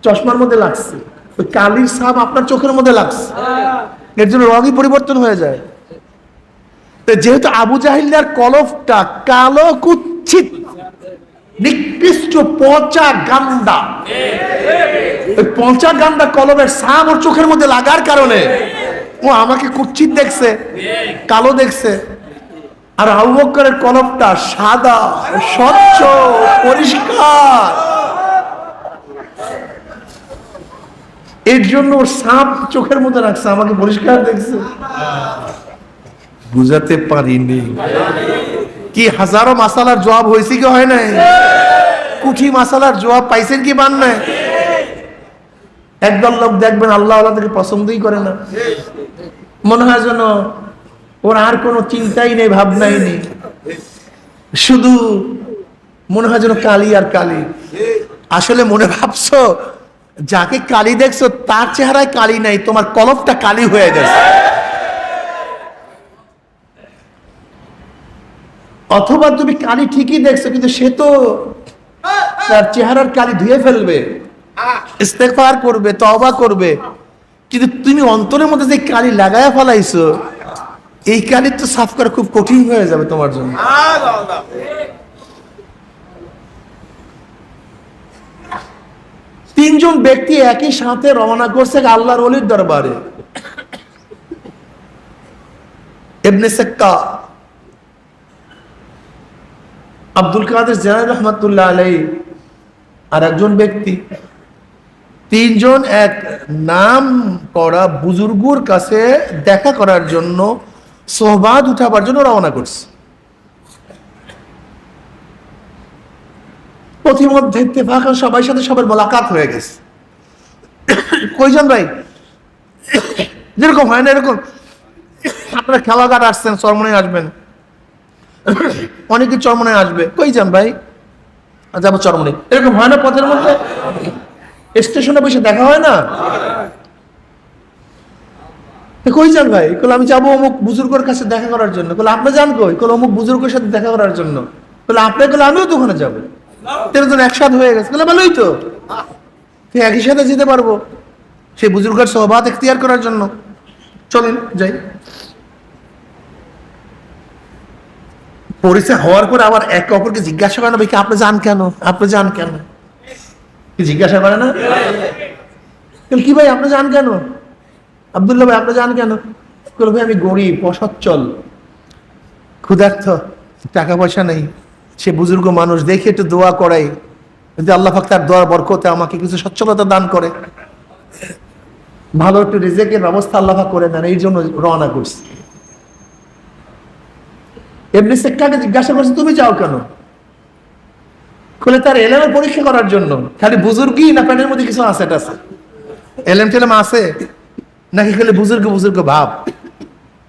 চশমার মধ্যে লাগছে, ওই কালির ছাপ আপনার চোখের মধ্যে লাগছে, এর জন্য রঙই পরিবর্তন হয়ে যায়। যেহেতু আবু জাহিল্লার কলবটা কালো, কুৎসিত, নিকৃষ্ট, পচা গান্ডা, ওই পচা গান্ডা কলবের ছাপ ওর চোখের মধ্যে লাগার কারণে ও আমাকে কুৎসিত দেখছে, কালো দেখছে। আর আবু বকরের কলবটা সাদা, স্বচ্ছ, পরিষ্কার, এর জন্য ওর ছাপ চোখের মধ্যে রাখছে, আমাকে পরিষ্কার দেখছে। বুঝাতে পারিনি কি হাজারো মাসালার জবাব হয়েছে কি হয় নাই? কুঠি মাসালার জবাব পাইছেন কি পান নাই? একদল লোক দেখবেন আল্লাহ আল্লাহকে পছন্দই করে না, মনে হয় যেন ওর আর কোনো চিন্তাই নেই, ভাবনাই নেই, শুধু মনে হয় যেন কালি আর কালি। আসলে মনে ভাবছো যাকে কালি দেখছো তার চেহারায় কালি নাই, তোমার কলবটা কালি হয়ে গেছে। অথবা তুমি কালি ঠিকই দেখছো, কিন্তু সে তো তার চেহারার কালি ধুয়ে ফেলবে, ইস্তেগফার করবে, তওবা করবে, কিন্তু তুমি অন্তরের মধ্যে যে কালি লাগায়া ফেলাইছো, এই কালি তো সাফ করা খুব কঠিন হয়ে যাবে তোমার জন্য। তিনজন ব্যক্তি একই সাথে রওনা করছে আল্লাহর ওলির দরবারে। ইবনে সাক্কা, আব্দুল কাদের জিলানী রাহমাতুল্লাহ আলাইহি, আর একজন ব্যক্তি, তিনজন এক নাম করা বুজুর্গর কাছে দেখা করার জন্য, সোহবাত উঠাবার জন্য রওনা করছে। পথিমধ্যে ইত্তেফাক সবার সাথে সবার মোলাকাত হয়ে গেছে। কয়জন ভাই? যেরকম হয় না এরকম, আপনারা খেলাঘাট আসছেন, চরমনায় আসবেন, অনেকে চরমনায় আসবে, কয়জন ভাই? যাবো চরমনায়, এরকম হয় না পথের মধ্যে? স্টেশনে বসে দেখা হয় না? কয়জন ভাই? কইলে আমি যাবো অমুক বুজুর্গের কাছে দেখা করার জন্য। কইলে আপনি যান কই? কইলে অমুক বুজুর্গের সাথে দেখা করার জন্য। কইলে আপনি? কইলে আমিও তো ওখানে যাবো। তিনজন একসাথে হয়ে গেছে। কইলে ভালোই তো, একই সাথে যেতে পারবো সেই বুজুর্গের সোহবাত ইখতিয়ার করার জন্য। চলেন যাই। পরিচয় হওয়ার পর আবার একে অপরকে জিজ্ঞাসা করে না, ভাই আপনি যান কেন, আপনি যান কেন, জিজ্ঞাসা করে না? কি ভাই আপনি যান কেন? আব্দুল্লাহ ভাই আপনি যান কেন? ভাই আমি গরিব, অসচ্ছল, ক্ষুধার্ত, টাকা পয়সা নেই। সে বুজুর্গ মানুষ, দেখে একটু দোয়া করাই, যদি আল্লাহ পাক তার দোয়ার বরকতে আমাকে কিছু সচ্ছলতা দান করে। ভালো একটু রিজিকের ব্যবস্থা আল্লাহ পাক করে দেন, এই জন্য রওনা করছি। ইবনে সিক্কাকে জিজ্ঞাসা করছে তুমি যাও কেন? বলে তার এলেমের পরীক্ষা করার জন্য। খালি বুজুর্গই না পেটের মধ্যে কিছু আছে? এটা আছে, এলেম টেলেম আছে নাকি খালি বুজুর্গ বুজুর্গ ভাব?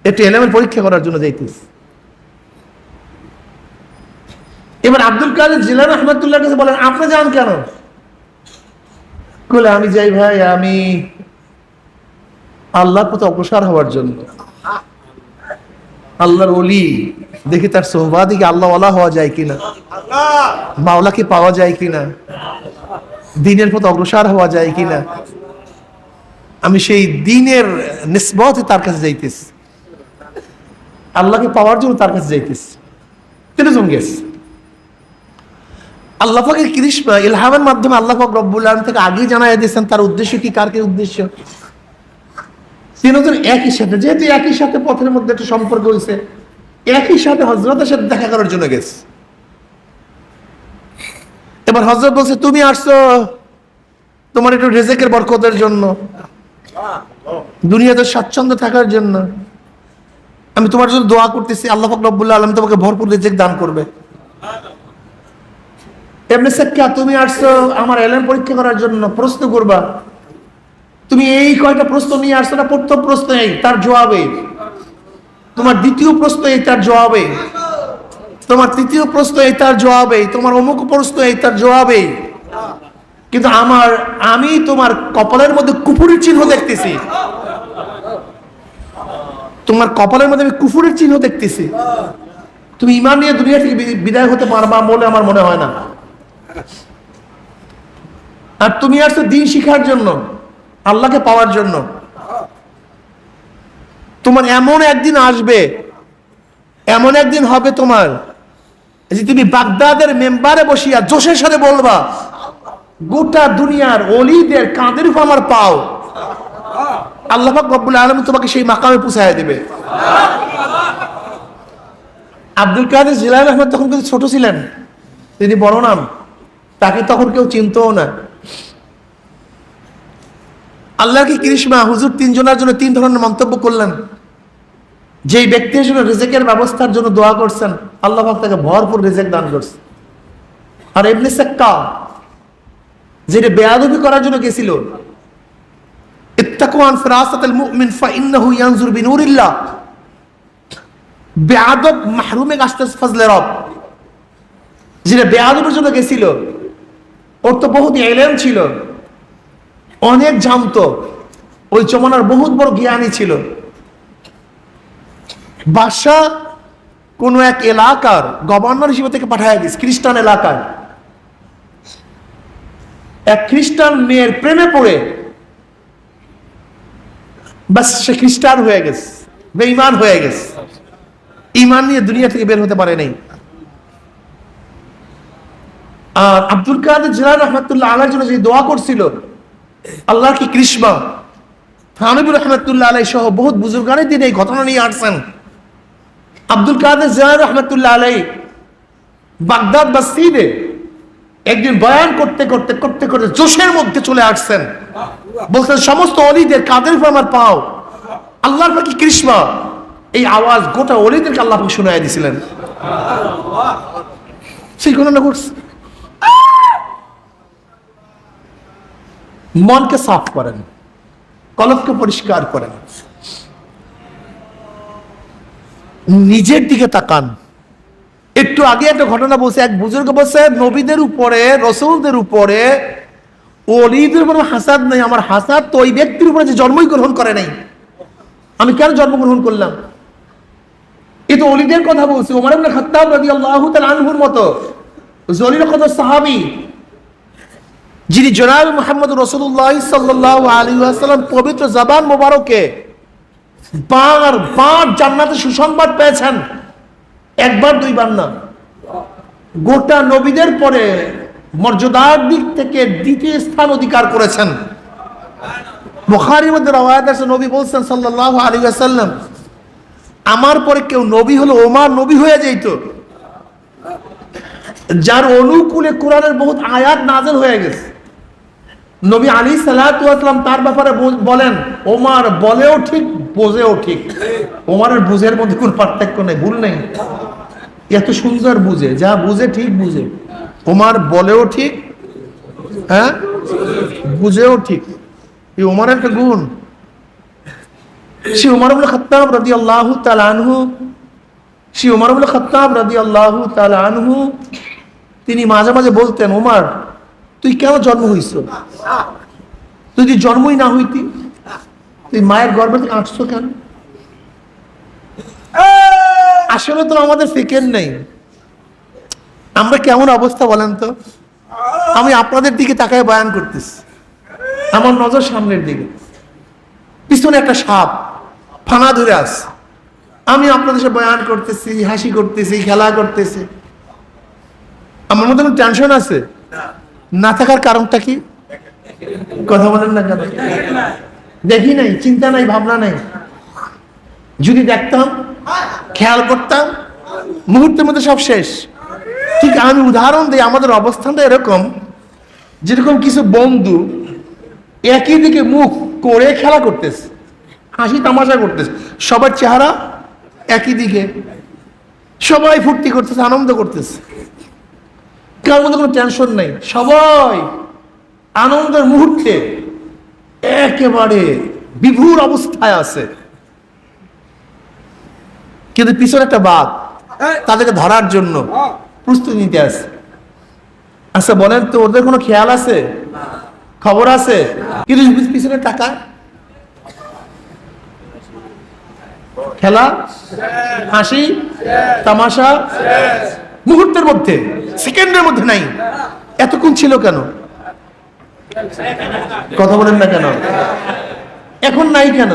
একটু এলেমের পরীক্ষা করার জন্য যাইতেছে। এবার আব্দুল কাদের জিলানী রাহমাতুল্লাহর কাছে বলেন আপনি যান কেন? বলে আমি যাই ভাই আমি আল্লাহর পথে অগ্রসর হওয়ার জন্য। আল্লাহর ওলি দেখি তার সোহবাত দিকে আল্লাহ ওয়ালা হওয়া যায় কিনা, মাওলাকে পাওয়া যায় কিনা, দ্বীনের পথে অগ্রসর হওয়া যায় কিনা। আমি সেই দ্বীনের নিসবতে তার কাছে যাইতেছি, আল্লাহকে পাওয়ার জন্য তার কাছে যাইতেছি। তিনজন গেছে। আল্লাহ পাকের কৃষ্ণা ইলহামের মাধ্যমে আল্লাহ পাক রব্বুল আলামিন থেকে আগেই জানাই দিয়েছেন তার উদ্দেশ্য কি, কার কি উদ্দেশ্য। তিনজন একই সাথে, যেহেতু একই সাথে পথের মধ্যে একটা সম্পর্ক হয়েছে, একই সাথে হযরতের সাথে দেখা করার জন্য গেছে। এবার হযরত বলছে তুমি আসছো তোমার একটু রিজিকের বরকতের জন্য, দুনিয়াতে স্বাচ্ছন্দ্য থাকার জন্য। আমি তোমার জন্য দোয়া করতেছি, আল্লাহ পাক রব্বুল আলামিন তোমাকে ভরপুর রিজিক দান করবে। ইবনে সিক্কা তুমি আসছো আমার ইলম পরীক্ষা করার জন্য, প্রশ্ন করবা। তুমি এই কয়টা প্রশ্ন নিয়ে আসছো না, প্রথম প্রশ্ন এই তার জবাবে, তোমার দ্বিতীয় প্রশ্ন এই তার জবাবে, তোমার তৃতীয় প্রশ্ন এই তার জবাবে, তোমার অমুক প্রশ্ন এই তার জবাবে। কিন্তু আমি তোমার কপালের মধ্যে কুফুরের চিহ্ন দেখতেছি, তোমার কপালের মধ্যে আমি কুফুরের চিহ্ন দেখতেছি। তুমি ঈমান নিয়ে দুনিয়া থেকে বিদায় হতে পারবা বলে আমার মনে হয় না। আর তুমি আসছো দ্বীন শিখার জন্য, আল্লাহকে পাওয়ার জন্য। তোমার এমন একদিন আসবে, এমন একদিন হবে তোমার যে তুমি বাগদাদের মেম্বারে বসিয়া জোশের সাথে বলবা গোটা দুনিয়ার ওলিদের কাঁধের উপর আমার পাও, আল্লাহ পাক রব্বুল আলামিন তোমাকে সেই মাকামে পৌঁছায় দেবে। আব্দুল কাদের জিলানী আহমদ তখন কিন্তু ছোট ছিলেন, তিনি বড় নাম, তাকে তখন কেউ চিনতও না। আল্লাহর কি কৃষ্ণা হুজুর তিনজনের জন্য তিন ধরনের মন্তব্য করলেন। যেই ব্যক্তির জন্য রিজিকের ব্যবস্থার জন্য দোয়া করছেন, আল্লাহ পাক তাকে ভরপুর রিজিক দান করছে। আর ইবনে সিক্কা যেটা বেয়াদবি করার জন্য গেছিল, ইত্তাকু আন ফিরাসাতিল মুমিন ফাইন্নাহু ইয়ানজুর বিনুরিল্লাহ, বেয়াদব মাহরুমে গাছতে ফজলে রব, যেটা বেয়াদবের জন্য গেছিল, ওর তো বহুত ইলম ছিল, অনেক জানতো, ওই জমানার বহুত বড় জ্ঞানী ছিল। বাদশা কোন এক এলাকার গভর্নর হিসেবে থেকে পাঠায় দিস খ্রিস্টান এলাকায়। এক খ্রিস্টান মেয়ের প্রেমে পড়ে বাস সে খ্রিস্টান হয়ে গেছে, বেঈমান হয়ে গেছে, ঈমান নিয়ে দুনিয়া থেকে বের হতে পারে নাই। আর আব্দুল কাদের জিলানী রাহমাতুল্লাহ আলাইহির জন্য যে দোয়া করছিল, আল্লাহর কি কৃষ্ণা থানবী রাহমাতুল্লাহ আলাইহি সহ বহুত বুজুর্গানের দিন এই ঘটনা নিয়ে আসছেন। আব্দুল কাদের জিলানী রাহমাতুল্লাহ আলাইহি বাগদাদ মসজিদে একদিন বয়ান করতে করতে করতে করতে জোশের মধ্যে চলে আসছেন, বলছেন সমস্ত ওলিদের কাদের উপর আমার পাও, আল্লাহর পাক কি কৃষ্ণা। এই আওয়াজ গোটা ওলিদেরকে আল্লাহ পাক শোনায় দিয়েছিলেন। সেই ঘটনা ঘটছে। মনকে সাফ করেন, কলবকে পরিষ্কার করেন, নিজের দিকে তাকান। একটু আগে একটা ঘটনা বলছে, এক বুজুর্গ বলছে নবীদের উপরে, রসুলদের উপরে, ওলিদের উপরে হাসাদ নেই। আমার হাসাদ তো ওই ব্যক্তির উপরে যে জন্মই গ্রহণ করে নাই, আমি কেন জন্মগ্রহণ করলাম। এ তো ওলিদের কথা বলছে। ওমর ইবনে খাত্তাব রাদিয়াল্লাহু তাআলা আনহুর মতো জলিল কদর সাহাবী, যিনি জনাব মুহাম্মদ রাসূলুল্লাহ সাল্লাল্লাহু আলাইহি ওয়াসাল্লাম পবিত্র জবান মোবারকে বার জান্নাতের সুসংবাদ পেয়েছেন, একবার দুইবার না। গোটা নবীদের পরে মর্যাদার দিক থেকে দ্বিতীয় স্থান অধিকার করেছেন। বুখারীর মধ্যে রওয়ায়াত আছে, নবী বলছেন সাল্লাল্লাহু আলাইহি ওয়াসাল্লাম, আমার পরে কেউ নবী হলো ওমর নবী হয়ে যাইতো, যার অনুকূলে কোরআনের বহুত আয়াত নাযিল হয়ে গেছে, নবী আলাইহিস সালাতু ওয়াস সালাম তার ব্যাপারে বলেন, ওমর বলেও ঠিক বোঝেও ঠিক। ওমরের বুঝের মধ্যে কোনো পার্থক্য নেই, ভুল নেই, এত সুন্দর বুঝে, যা বুঝে ঠিক বুঝে। ওমর বলেও ঠিক, হ্যাঁ বুঝেও ঠিক। এই ওমরের একটা গুণ। সে ওমর ইবনে খাত্তাব রাদিয়াল্লাহু তাআলা আনহু, সে ওমর ইবনে খাত্তাব রাদিয়াল্লাহু তাআলা আনহু তিনি মাঝে মাঝে বলতেন, ওমর তুই কেন জন্ম হইছ? তুই যদি জন্মই না হইতি, তুই মায়ের গর্ভে থেকে আসছো কেন? আসলে তো আমাদের ফিকির নেই। আমরা কেমন অবস্থা বলেন তো? আমি আপনাদের দিকে তাকায় বয়ান করতেছি, আমার নজর সামনের দিকে, পিছনে একটা সাপ ফানা ধরে আছে, আমি আপনাদের সাথে বয়ান করতেছি, হাসি করতেছি, খেলা করতেছি, আমার মধ্যে কোনো টেনশন আছে? না থাকার কারণটা কি? কথা বলেন না কেন? দেখি নাই, চিন্তা নাই, ভাবনা নাই। যদি দেখতাম, খেয়াল করতাম, মুহূর্তের মধ্যে সব শেষ। ঠিক আমি উদাহরণ দিই, আমাদের অবস্থানটা এরকম, যেরকম কিছু বন্ধু একই দিকে মুখ করে খেলা করতেছে, হাসি তামাশা করতেছে, সবার চেহারা একই দিকে, সবাই ফুর্তি করতেছে, আনন্দ করতেছে, কার মধ্যে কোনো টেনশন নেই, সবাই আনন্দের মুহূর্তে একেবারে বিভোর অবস্থায় আছে। কিন্তু পিছনে একটা বাঘ তাদেরকে ধরার জন্য প্রস্তুতি নিতে আছে। আচ্ছা বলেন তো, ওদের কোনো খেয়াল আছে, খবর আছে? কিন্তু পিছনে টাকা, খেলা, হাসি তামাশা মুহূর্তের মধ্যে, সেকেন্ডের মধ্যে নাই। এতক্ষণ ছিল কেন? কথা বলেন না কেন? এখন নাই কেন?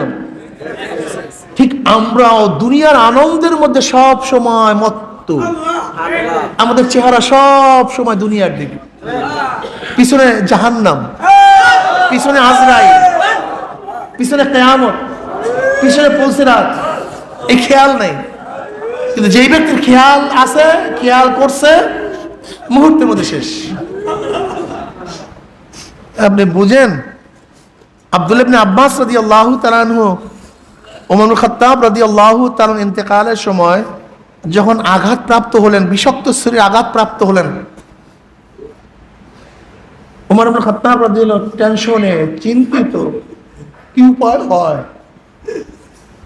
ঠিক আমরাও দুনিয়ার আনন্দের মধ্যে সব সময় মত্ত, আমাদের চেহারা সব সময় দুনিয়ার দিকে, পিছনে জাহান্নাম, পিছনে আজরাইল, পিছনে কিয়ামত, পিছনে পুলসিরাত, এই খেয়াল নাই। কিন্তু যেই ব্যক্তির খেয়াল আছে, খেয়াল করছে, মুহূর্তের মধ্যে শেষ। আপনি বুঝেন? আব্দুল্লাহ ইবনে আব্বাস রাদিয়াল্লাহু তাআলা আনহু, ওমর ইবনে খাত্তাব রাদিয়াল্লাহু তাআলা ইন্তেকালের সময় যখন আঘাতপ্রাপ্ত হলেন, বিষাক্ত ছুরির আঘাতপ্রাপ্ত হলেন, ওমর ইবনে খাত্তাব রাদিয়াল্লাহু টেনশনে, চিন্তিত, কি উপায় হয়,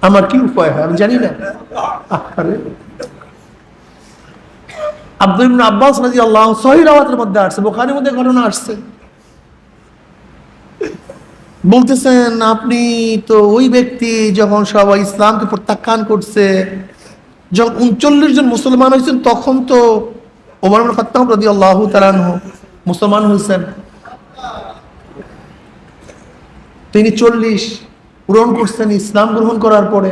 আমার কি উপায় হয় আমি জানি না। আরে আব্দুল্লাহ ইবনে আব্বাস রাদিয়াল্লাহু সহিহ রাওয়াতের মধ্যে আসছে, বুখারীর মধ্যে ঘটনা আসছে, বলতেছেন আপনি তো ওই ব্যক্তি যখন সবাই ইসলামকে প্রত্যাখ্যান করছে, যখন 39 জন মুসলমান হয়েছেন, তখন তো ওমর ইবনে খাত্তাব রাদিয়াল্লাহু তাআলা আনহু মুসলমান হয়েছেন। তিনি 40 পূরণ করছেন ইসলাম গ্রহণ করার পরে।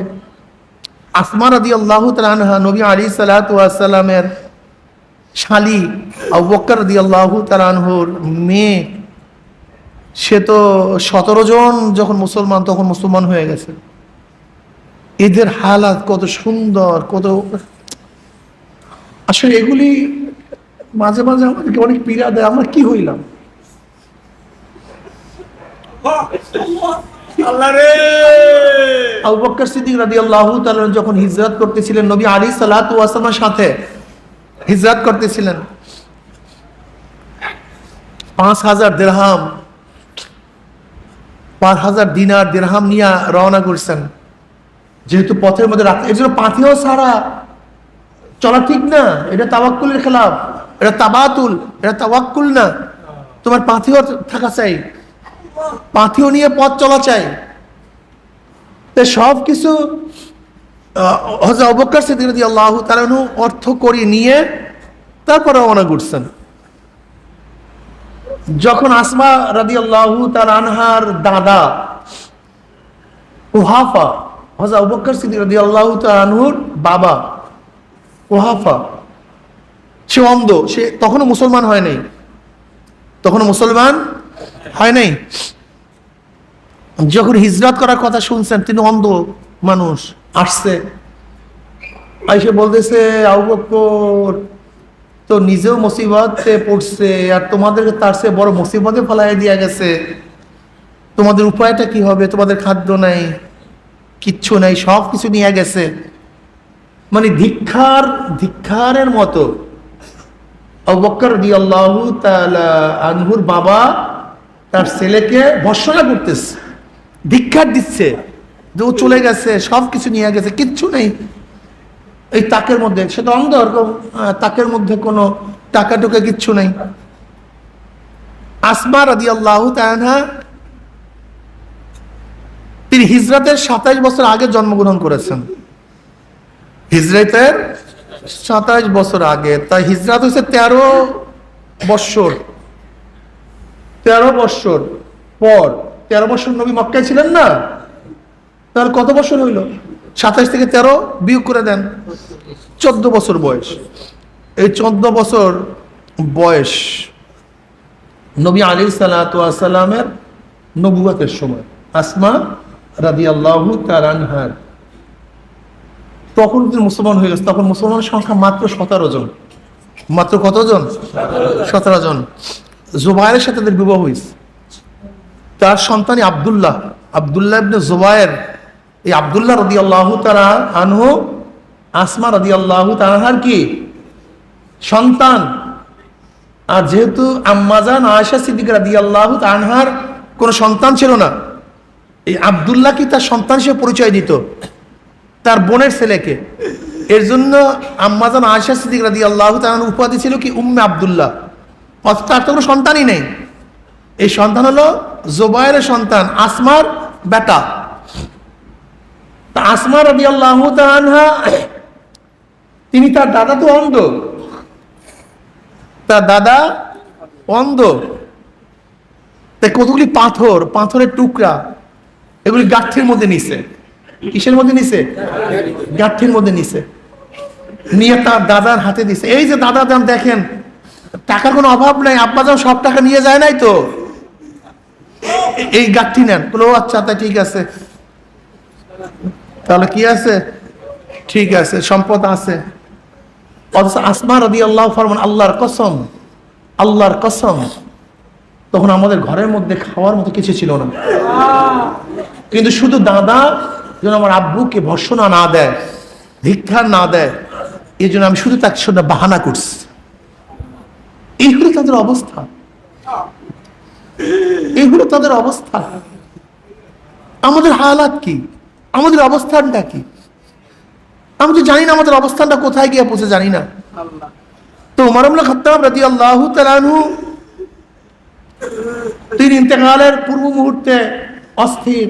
আসমা রাদিয়াল্লাহু তাআলা আনহা, নবী আলাইহিস সালাতু ওয়াস সালামের শালী, আবু বকর রাদিয়াল্লাহু তাআলা আনহুর মেয়ে, সে তো 17 জন যখন মুসলমান, তখন মুসলমান হয়ে গেছে। এদের হালাত কত সুন্দর, কত, আসলে এগুলি মাঝে মাঝে আমাদেরকে অনেক পীড়া দেয়। আমরা কি হইলাম? আবু বকর সিদ্দিক রাদিয়াল্লাহু তাআলা যখন হিজরত করতেছিলেন, নবী আলাইহিস সালাতু ওয়াস সালামের সাথে হিজরত করতেছিলেন, 5000 দিরহাম, 5000 দিনার দিরহাম নিয়ে রওনা করছেন। যেহেতু পথের মধ্যে রাখতে, এর জন্য পাথেও ছাড়া চলা ঠিক না, এটা তাওয়াক্কুলের খেলাফ, এটা তাবাতুল, এটা তাওয়াক্কুল না। তোমার পাথেও থাকা চাই, পাথেও নিয়ে পথ চলা চাই। সব কিছু হযরত আবু বকর সিদ্দিক রাদিয়াল্লাহু তাআলা আনহু অর্থ করে নিয়ে তারপর রওনা করছেন। যখন আসমা রাদিয়াল্লাহু তাআলা আনহার দাদা কুহাফা, হযরত আবু বকর সিদ্দিক রাদিয়াল্লাহু তাআলা আনহুর বাবা কুহাফা, সে অন্ধ, সে তখনও মুসলমান হয় নাই, তখনও মুসলমান হয় নাই। যখন হিজরত করার কথা শুনছেন, তিনি অন্ধ মানুষ, আসছে, আইসে বলতেছে, আবু বকর তো নিজেও মুসিবতে পড়ছে, আর তোমাদেরকে তার চেয়ে বড় মুসিবতে ফেলাই দিয়া গেছে। তোমাদের উপায়টা কি হবে? তোমাদের খাদ্য নাই, কিচ্ছু নাই, সব কিছু নিয়ে গেছে। মানে ধিক্কারের মতো। আবু বকর রাদিয়াল্লাহু তাআলা আনহুর বাবা তার ছেলেকে ভর্ৎসনা করতেছে, ধিক্কার দিচ্ছে যে ও চলে গেছে, সব কিছু নিয়ে গেছে, কিচ্ছু নেই এই তাকের মধ্যে। সে তো অন্ধ, ওরকম তাকের মধ্যে কোনো টাকা টুকা কিচ্ছু নেই। আসমা রাদিয়াল্লাহু তাআলা তিনি হিজরতের 27 বছর আগে জন্মগ্রহণ করেছেন। হিজরতের 27 বছর আগে, তাই হিজরত হয়েছে 13 বৎসর। 13 বৎসর পর, 13 বৎসর নবী মক্কায় ছিলেন না, তার কত বছর হইল? 27 থেকে 13 বিয়োগ করে দেন, 14 বছর বয়স। এই 14 বছর বয়স নবী আলাইহিস সালাতু ওয়াস সালামের নবুয়তের সময়। আসমা রাদিয়াল্লাহু তাআলা আনহার তখন তিনি মুসলমান হয়ে গেছে। তখন মুসলমানের সংখ্যা মাত্র 17 জন। মাত্র কতজন? 17 জন। জুবায়েরের সাথে তাদের বিবাহ হয়েছে। তার সন্তানই আব্দুল্লাহ ইবনে জুবায়ের। এই আব্দুল্লাহ রাদিয়াল্লাহু তাআলা আনহু আসমা রাদিয়াল্লাহু তাআলা আনহার কি সন্তান। আর যেহেতু আম্মাজান আয়েশা সিদ্দিকা রাদিয়াল্লাহু তাআলা আনহার কোনো সন্তান ছিল না, এই আব্দুল্লাহ কি তার সন্তান হিসেবে পরিচয় দিত তার বোনের ছেলেকে। এর জন্য আম্মাজান আয়েশা সিদ্দিকা রাদিয়াল্লাহু তাআলা আনহা উপাধি ছিল কি উম্মে আব্দুল্লাহ। অর্থাৎ তার তো কোনো সন্তানই নেই। এই সন্তান হলো জুবায়েরের সন্তান, আসমার বেটা। তা আসমা রাদিয়াল্লাহু তাআলা আনহা তিনি, তার দাদা তো অন্ধ, তার দাদা অন্ধ। তাই কতগুলি পাথরের টুকরা এগুলি গাঠির মধ্যে নিছে। কিসের মধ্যে নিছে? গাঠির মধ্যে নিছে। নিয়ে তার দাদার হাতে দিছে। এই যে দাদা যান, দেখেন টাকার কোনো অভাব নাই, আব্বা যান সব টাকা নিয়ে যায় নাই তো, এই গাঠি নেন। বলো আচ্ছা, তাই ঠিক আছে, তাহলে কি আছে? ঠিক আছে, সম্পদ আছে। অথচ আসমা রাদিয়াল্লাহু ফরমান, আল্লাহর কসম, আল্লাহর কসম, তখন আমাদের ঘরের মধ্যে খাওয়ার মতো কিছু ছিল না। কিন্তু শুধু দাদা যেন আমার আব্বুকে ভর্ৎসনা না দেয়, ধিক্কার না দেয়, এই জন্য আমি শুধু তাকে শুনে বাহানা করছি। এই হলো তাদের অবস্থা, এই হলো তাদের অবস্থা। আমাদের হালাত কি? আমাদের অবস্থানটা কি? আমি তো জানি না আমাদের অবস্থানটা কোথায় গিয়ে পৌঁছে, জানি না। তো ওমর ইবনে খাত্তাব রাদিয়াল্লাহু তাআলা আনহু তিনি ইন্তেকালের পূর্ব মুহূর্তে অস্থির,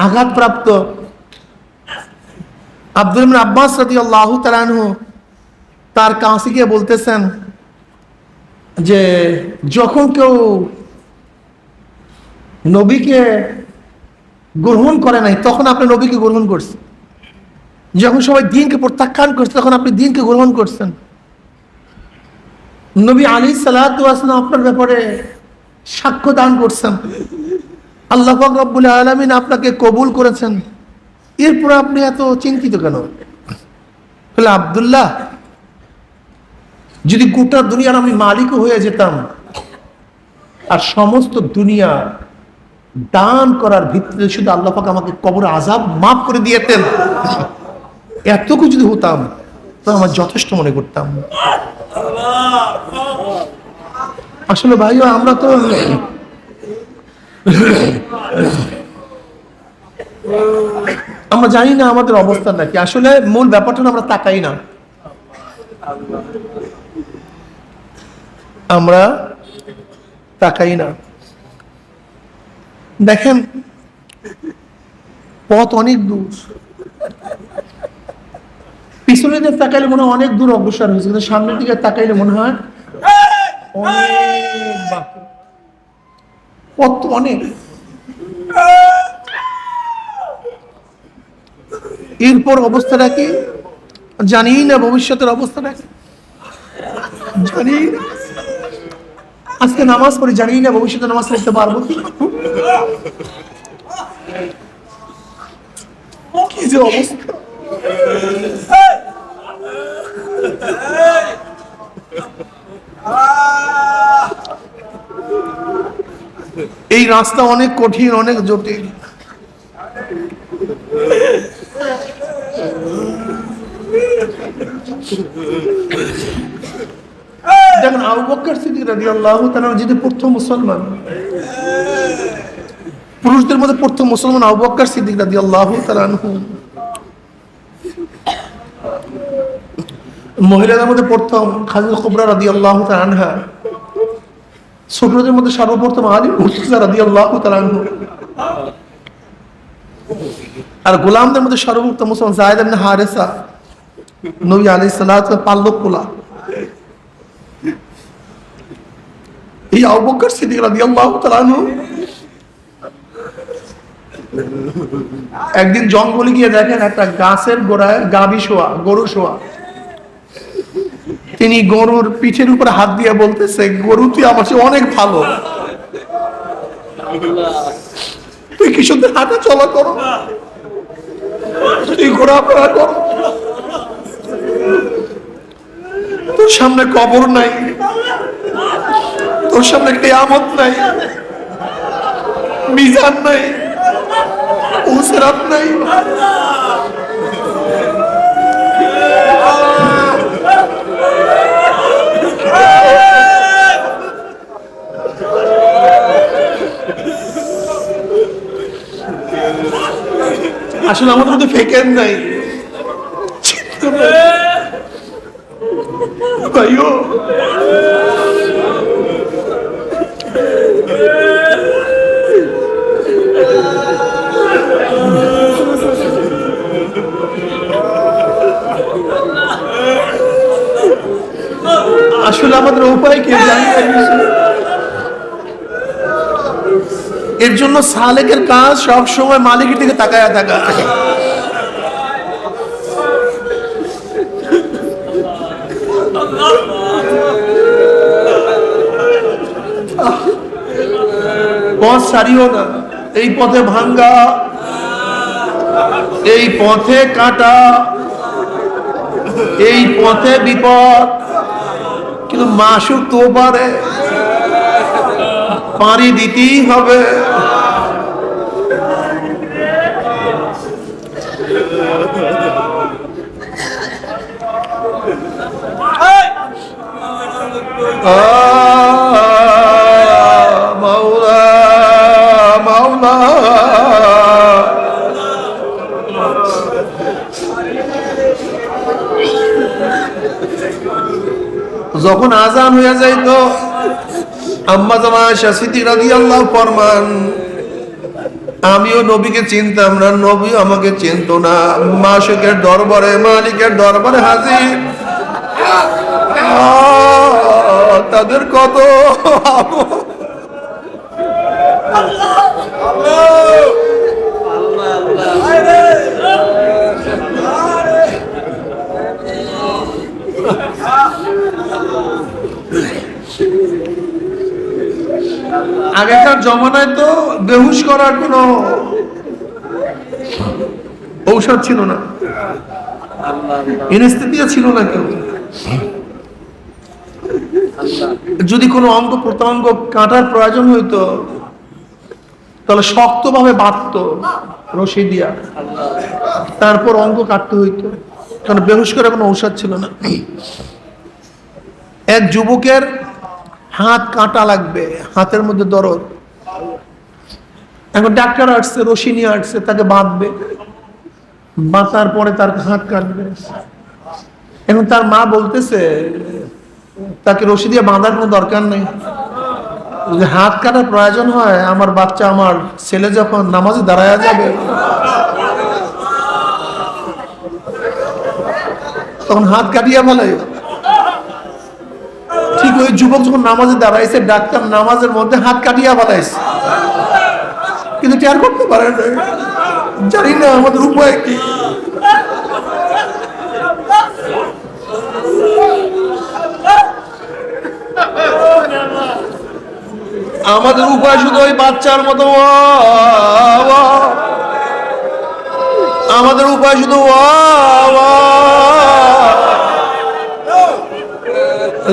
আঘাতপ্রাপ্ত। আব্দুল ইবনে আব্বাস রাদিয়াল্লাহু তাআলা আনহু তার কাছে গিয়ে বলতেছেন যে যখন কেউ নবীকে গ্রহণ করে নাই, তখন আপনি নবীকে গ্রহণ করছেন। যখন সবাই দ্বীনকে প্রত্যাখ্যান করছে, তখন আপনি দ্বীনকে গ্রহণ করছেন। নবী আলাইহিস সালাতু ওয়াস সালাম আপনার ব্যাপারে সাক্ষ্য দান করছেন। আল্লাহ পাক রব্বুল আলামিন আপনাকে কবুল করেছেন। এরপর আপনি এত চিন্তিত কেন? বলে আব্দুল্লাহ, যদি গোটা দুনিয়ার আমি মালিকও হয়ে যেতাম আর সমস্ত দুনিয়া দান করার ভিত্তিতে শুধু আল্লাহ পাক আমাকে কবর আযাব মাফ করে দিয়েতেন, এতটুকু যদি হতাম তো আমার যথেষ্ট মনে করতাম। আসলে ভাই, আমরা তো আমরা জানি না আমাদের অবস্থানটা কি। আসলে মূল ব্যাপারটা আমরা তাকাই না, আমরা তাকাই না। দেখেন পথ অনেক দূর, পিছনের দিকে তাকাইলে মনে হয় অনেক দূর অগ্রসর হয়েছে, কিন্তু সামনের দিকে তাকাইলে মনে হয় অনেক বাকি, পথ অনেক। এরপর অবস্থাটা কি জানি না, ভবিষ্যতের অবস্থাটা কি জানি না। আজকে নামাজ পড়ি, জানি না ভবিষ্যতে নামাজ পড়তে পারবো কি যে অবস্থা। এই রাস্তা অনেক কঠিন, অনেক জটিল। দেখেন আবু বকর সিদ্দিক রাদিয়াল্লাহু তাআলা যিনি প্রথম মুসলমান, পুরুষদের মধ্যে প্রথম মুসলমান আবু বকর সিদ্দিক রাদিয়াল্লাহু তাআলা আনহু। মহিলাদের মধ্যে প্রথম খাদিজা কুবরা রাদিয়াল্লাহু তাআলা আনহা। ছোটদের মধ্যে সর্বপ্রথম আলী মুর্তজা রাদিয়াল্লাহু তাআলা আনহু। আর গোলামদের মধ্যে সর্বপ্রথম মুসলমান যায়েদ ইবনে হারেসা, নবী আলাইহিস সালাতু পাল্লক পোলা। এই আবু বকর সিদ্দিক রাদিয়াল্লাহু তাআলা আনহু একদিন জঙ্গলে গিয়ে দেখেন একটা গাছের গোড়ায় গাভী শোয়া, গরু শোয়া। তিনি গরুর পিঠের উপরে হাত দিয়ে বলতেছে, গরু তুই আমার চেয়ে অনেক ভালো, তুই কি শুধু হাঁটা চলা করো, তুই ঘোরাফেরা কর, তোর সামনে কবর নাই, তোর সামনে কিয়ামত নাই, মিজান নাই, উসরাত নাই। আসলে আমাদের মধ্যে ফেকের নাই, ভাইও আসলে আমাদের উপায় কি জানি না। এর জন্য সালেকের কাজ সব সময় মালিকের দিকে তাকায়া থাকা। পথ ছাড়িও না, এই পথে ভাঙ্গা, এই পথে কাটা, এই পথে বিপদ, কিন্তু মাসুক তো পারে, পানি দিতেই হবে। মাওলা মাওলা, যখন আজান হয়ে যাইত আম্মা জামা আয়েশা সিদ্দিকা রাদিয়াল্লাহু ফরমান, আমিও নবীকে চিনতাম না, নবীও আমাকে চিনতো না। মাশিকের দরবারে, মালিকের দরবারে হাজির, তাদের কত আগেকার জমানায় তো বেহুশ করার কোনো ঔষধ ছিল না, এনেস্থেটিয়া ছিল না কেউ। যদি কোনো অঙ্গ প্রত্যঙ্গ কাটার প্রয়োজন হইতো তাহলে শক্তভাবে বাঁধতো রশি দিয়া, তারপর অঙ্গ কাটতে হইতো, কারণ বেহুশ করার কোনো ঔষধ ছিল না। এক যুবকের হাত কাটা লাগবে, হাতের মধ্যে দরদ, এখন ডাক্তার আসছে, রশি নিয়ে আসছে, তাকে বাঁধবে, বাঁধার পরে তার হাত কাটবে। এখন তার মা বলতেছে তাকে রশি দিয়ে বাঁধার কোনো দরকার নেই, যদি হাত কাটার প্রয়োজন হয় আমার বাচ্চা, আমার ছেলে যখন নামাজে দাঁড়ায়া যাবে তখন হাত কাটিয়া ফেলে। ঠিক ওই যুবক যখন নামাজে দাঁড়াইছে, ডাক্তার নামাজের মধ্যে হাত কাটিয়া ফেলাইছে, কিন্তু টের করতে পারে না। জানি না আমাদের উপায় কি। আমাদের উপায় শুধু ওই বাচ্চার মতো, আমাদের উপায় শুধু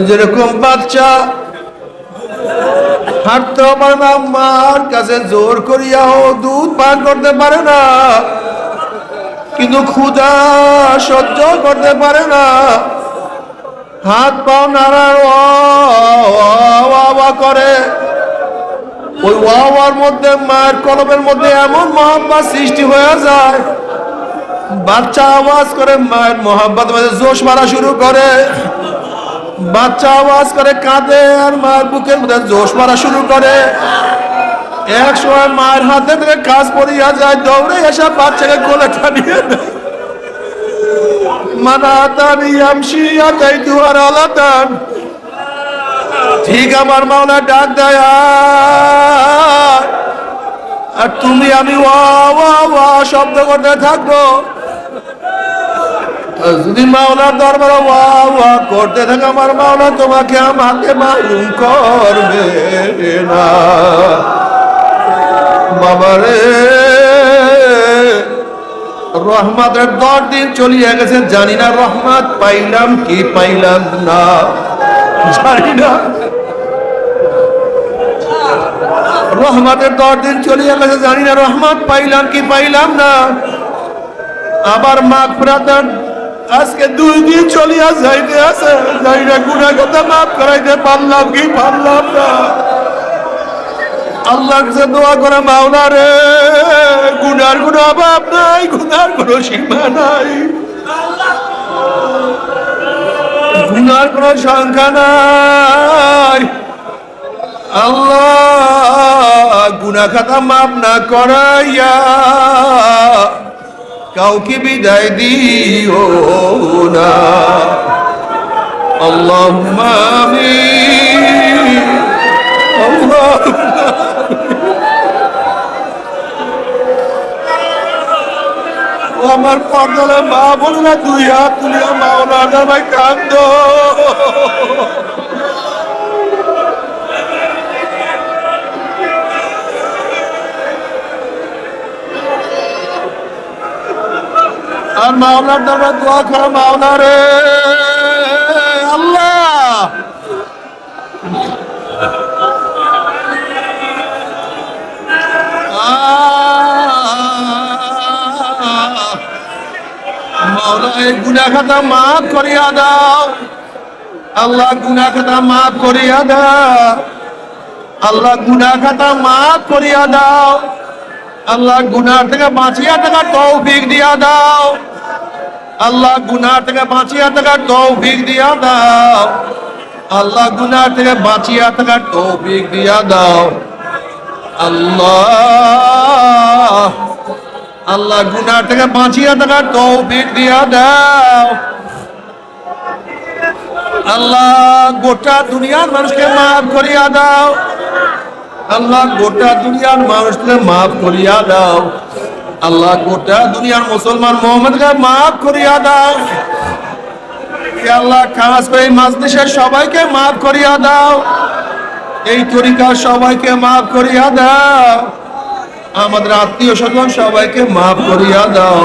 যেরকম বাচ্চা হাঁটতেও পারে না, মার কাছে জোর করিয়াও দুধ পান করতে পারে না, কিন্তু ক্ষুধা সহ্য করতে পারে না। হাত পাও নাড়ার ওয়া করে, ওই ওয়ার মধ্যে মায়ের কলবের মধ্যে এমন মহব্বত সৃষ্টি হয়ে যায়, বাচ্চা আওয়াজ করে মায়ের মহব্বত মধ্যে জোশ মারা শুরু করে, বাচ্চা আওয়াজ করে কাঁদে আর মায়ের বুকের মধ্যে জোশ মারা শুরু করে। এক সময় মায়ের হাতে থেকে কাজ পড়িয়া যায়, দৌড়ে এসে বাচ্চাকে কোলে টানিয়ে দেয়। মানাতানি আমশি আতাইতু আলাতান, ঠিক আমার মাওলা ডাক দেয়, আর তুমি আমি ওয়া ওয়া ওয়া শব্দ করতে থাকবো। যদি মাওলার দরবারে ওয়া ওয়া করতে থাকে, আমার মাওলা তোমাকে আমাকে মালুম করবে না। বাবারে, রহমতের 10 দিন চলিয়া গেছে, জানি না রহমত পাইলাম কি পাইলাম না, জানি না। রহমতের 10 দিন চলিয়া গেছে, জানি না রহমত পাইলাম কি পাইলাম না। আবার মাগফিরাতের আজকে 2 দিন চলিয়া যাইতে আছে, জানি না গুনাহ কথা মাফ করাইতে পারলাম কি পারলাম না। আল্লাহর কাছে দোয়া করে, মাওলা রে, গুনার কোনো অভাব নাই, গুনার কোনো সীমা নাই, গুনার কোনো সংখ্যা নাই। আল্লাহ, গুনাহ খাতা মাফ না করাইয়া কাউকে বিদায় দিও না। আল্লাহুম্মা আমিন, আল্লাহুম্মা। আমার পর্দালে মা বোনেরা 2 হাত তুলিয়া মাওলানা ভাই কান্দো। আর মাওলার দরবারে দোয়া করো, মাওলা রে, আল্লাহ মাওলা, এই গুনাহ খাতা মাফ করিয়া দাও। আল্লাহ, গুনাহ খাতা মাফ করিয়া দাও। আল্লাহ, গুনাহ খাতা মাফ করিয়া দাও। আল্লাহ, গুনাহ থেকে বাঁচিয়া থাকার তৌফিক দিয়া দাও। আল্লাহ, গুনাহ থেকে বাঁচিয়া থাকার তৌফিক দিয়া দাও। আল্লাহ, গুনাহ থেকে বাঁচিয়া থাকার তৌফিক দিয়া দাও। আল্লাহ, আল্লাহ, গুনাহ থেকে বাঁচিয়া থাকার তৌফিক দিয়া দাও। আল্লাহ, গোটা দুনিয়ার মানুষকে মাফ করিয়া দাও। আল্লাহ, গোটা দুনিয়ার মানুষকে মাফ করিয়া দাও। আল্লাহ, গোটা দুনিয়ার মুসলমান মুহাম্মদকে মাফ করিয়া দাও। আল্লাহ, খাস করে মাজলিসের সবাইকে মাফ করিয়া দাও। এই তরিকার সবাইকে মাফ করিয়া দাও। আমাদের আত্মীয় স্বজন সবাইকে মাফ করিয়া দাও।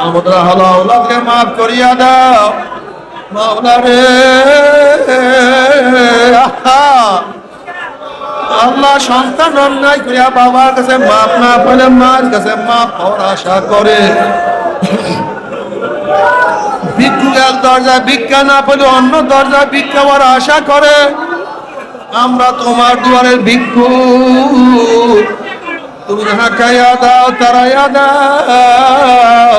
আমাদের আহলাউলাদকে মাফ করিয়া দাও। মাওলা রে, আল্লাহ, সন্তান অন্যায় করিয়া বাবার কাছে মাপ না পেলে মার কাছে মাপ পাওয়ার আশা করে, ভিক্ষুক এক দরজা ভিক্ষা না পেলে অন্য দরজা ভিক্ষা পাওয়ার আশা করে। আমরা তোমার দুয়ারের ভিক্ষুক, তুমি যাহা খাইয়া দাও তারাইয়া দাও।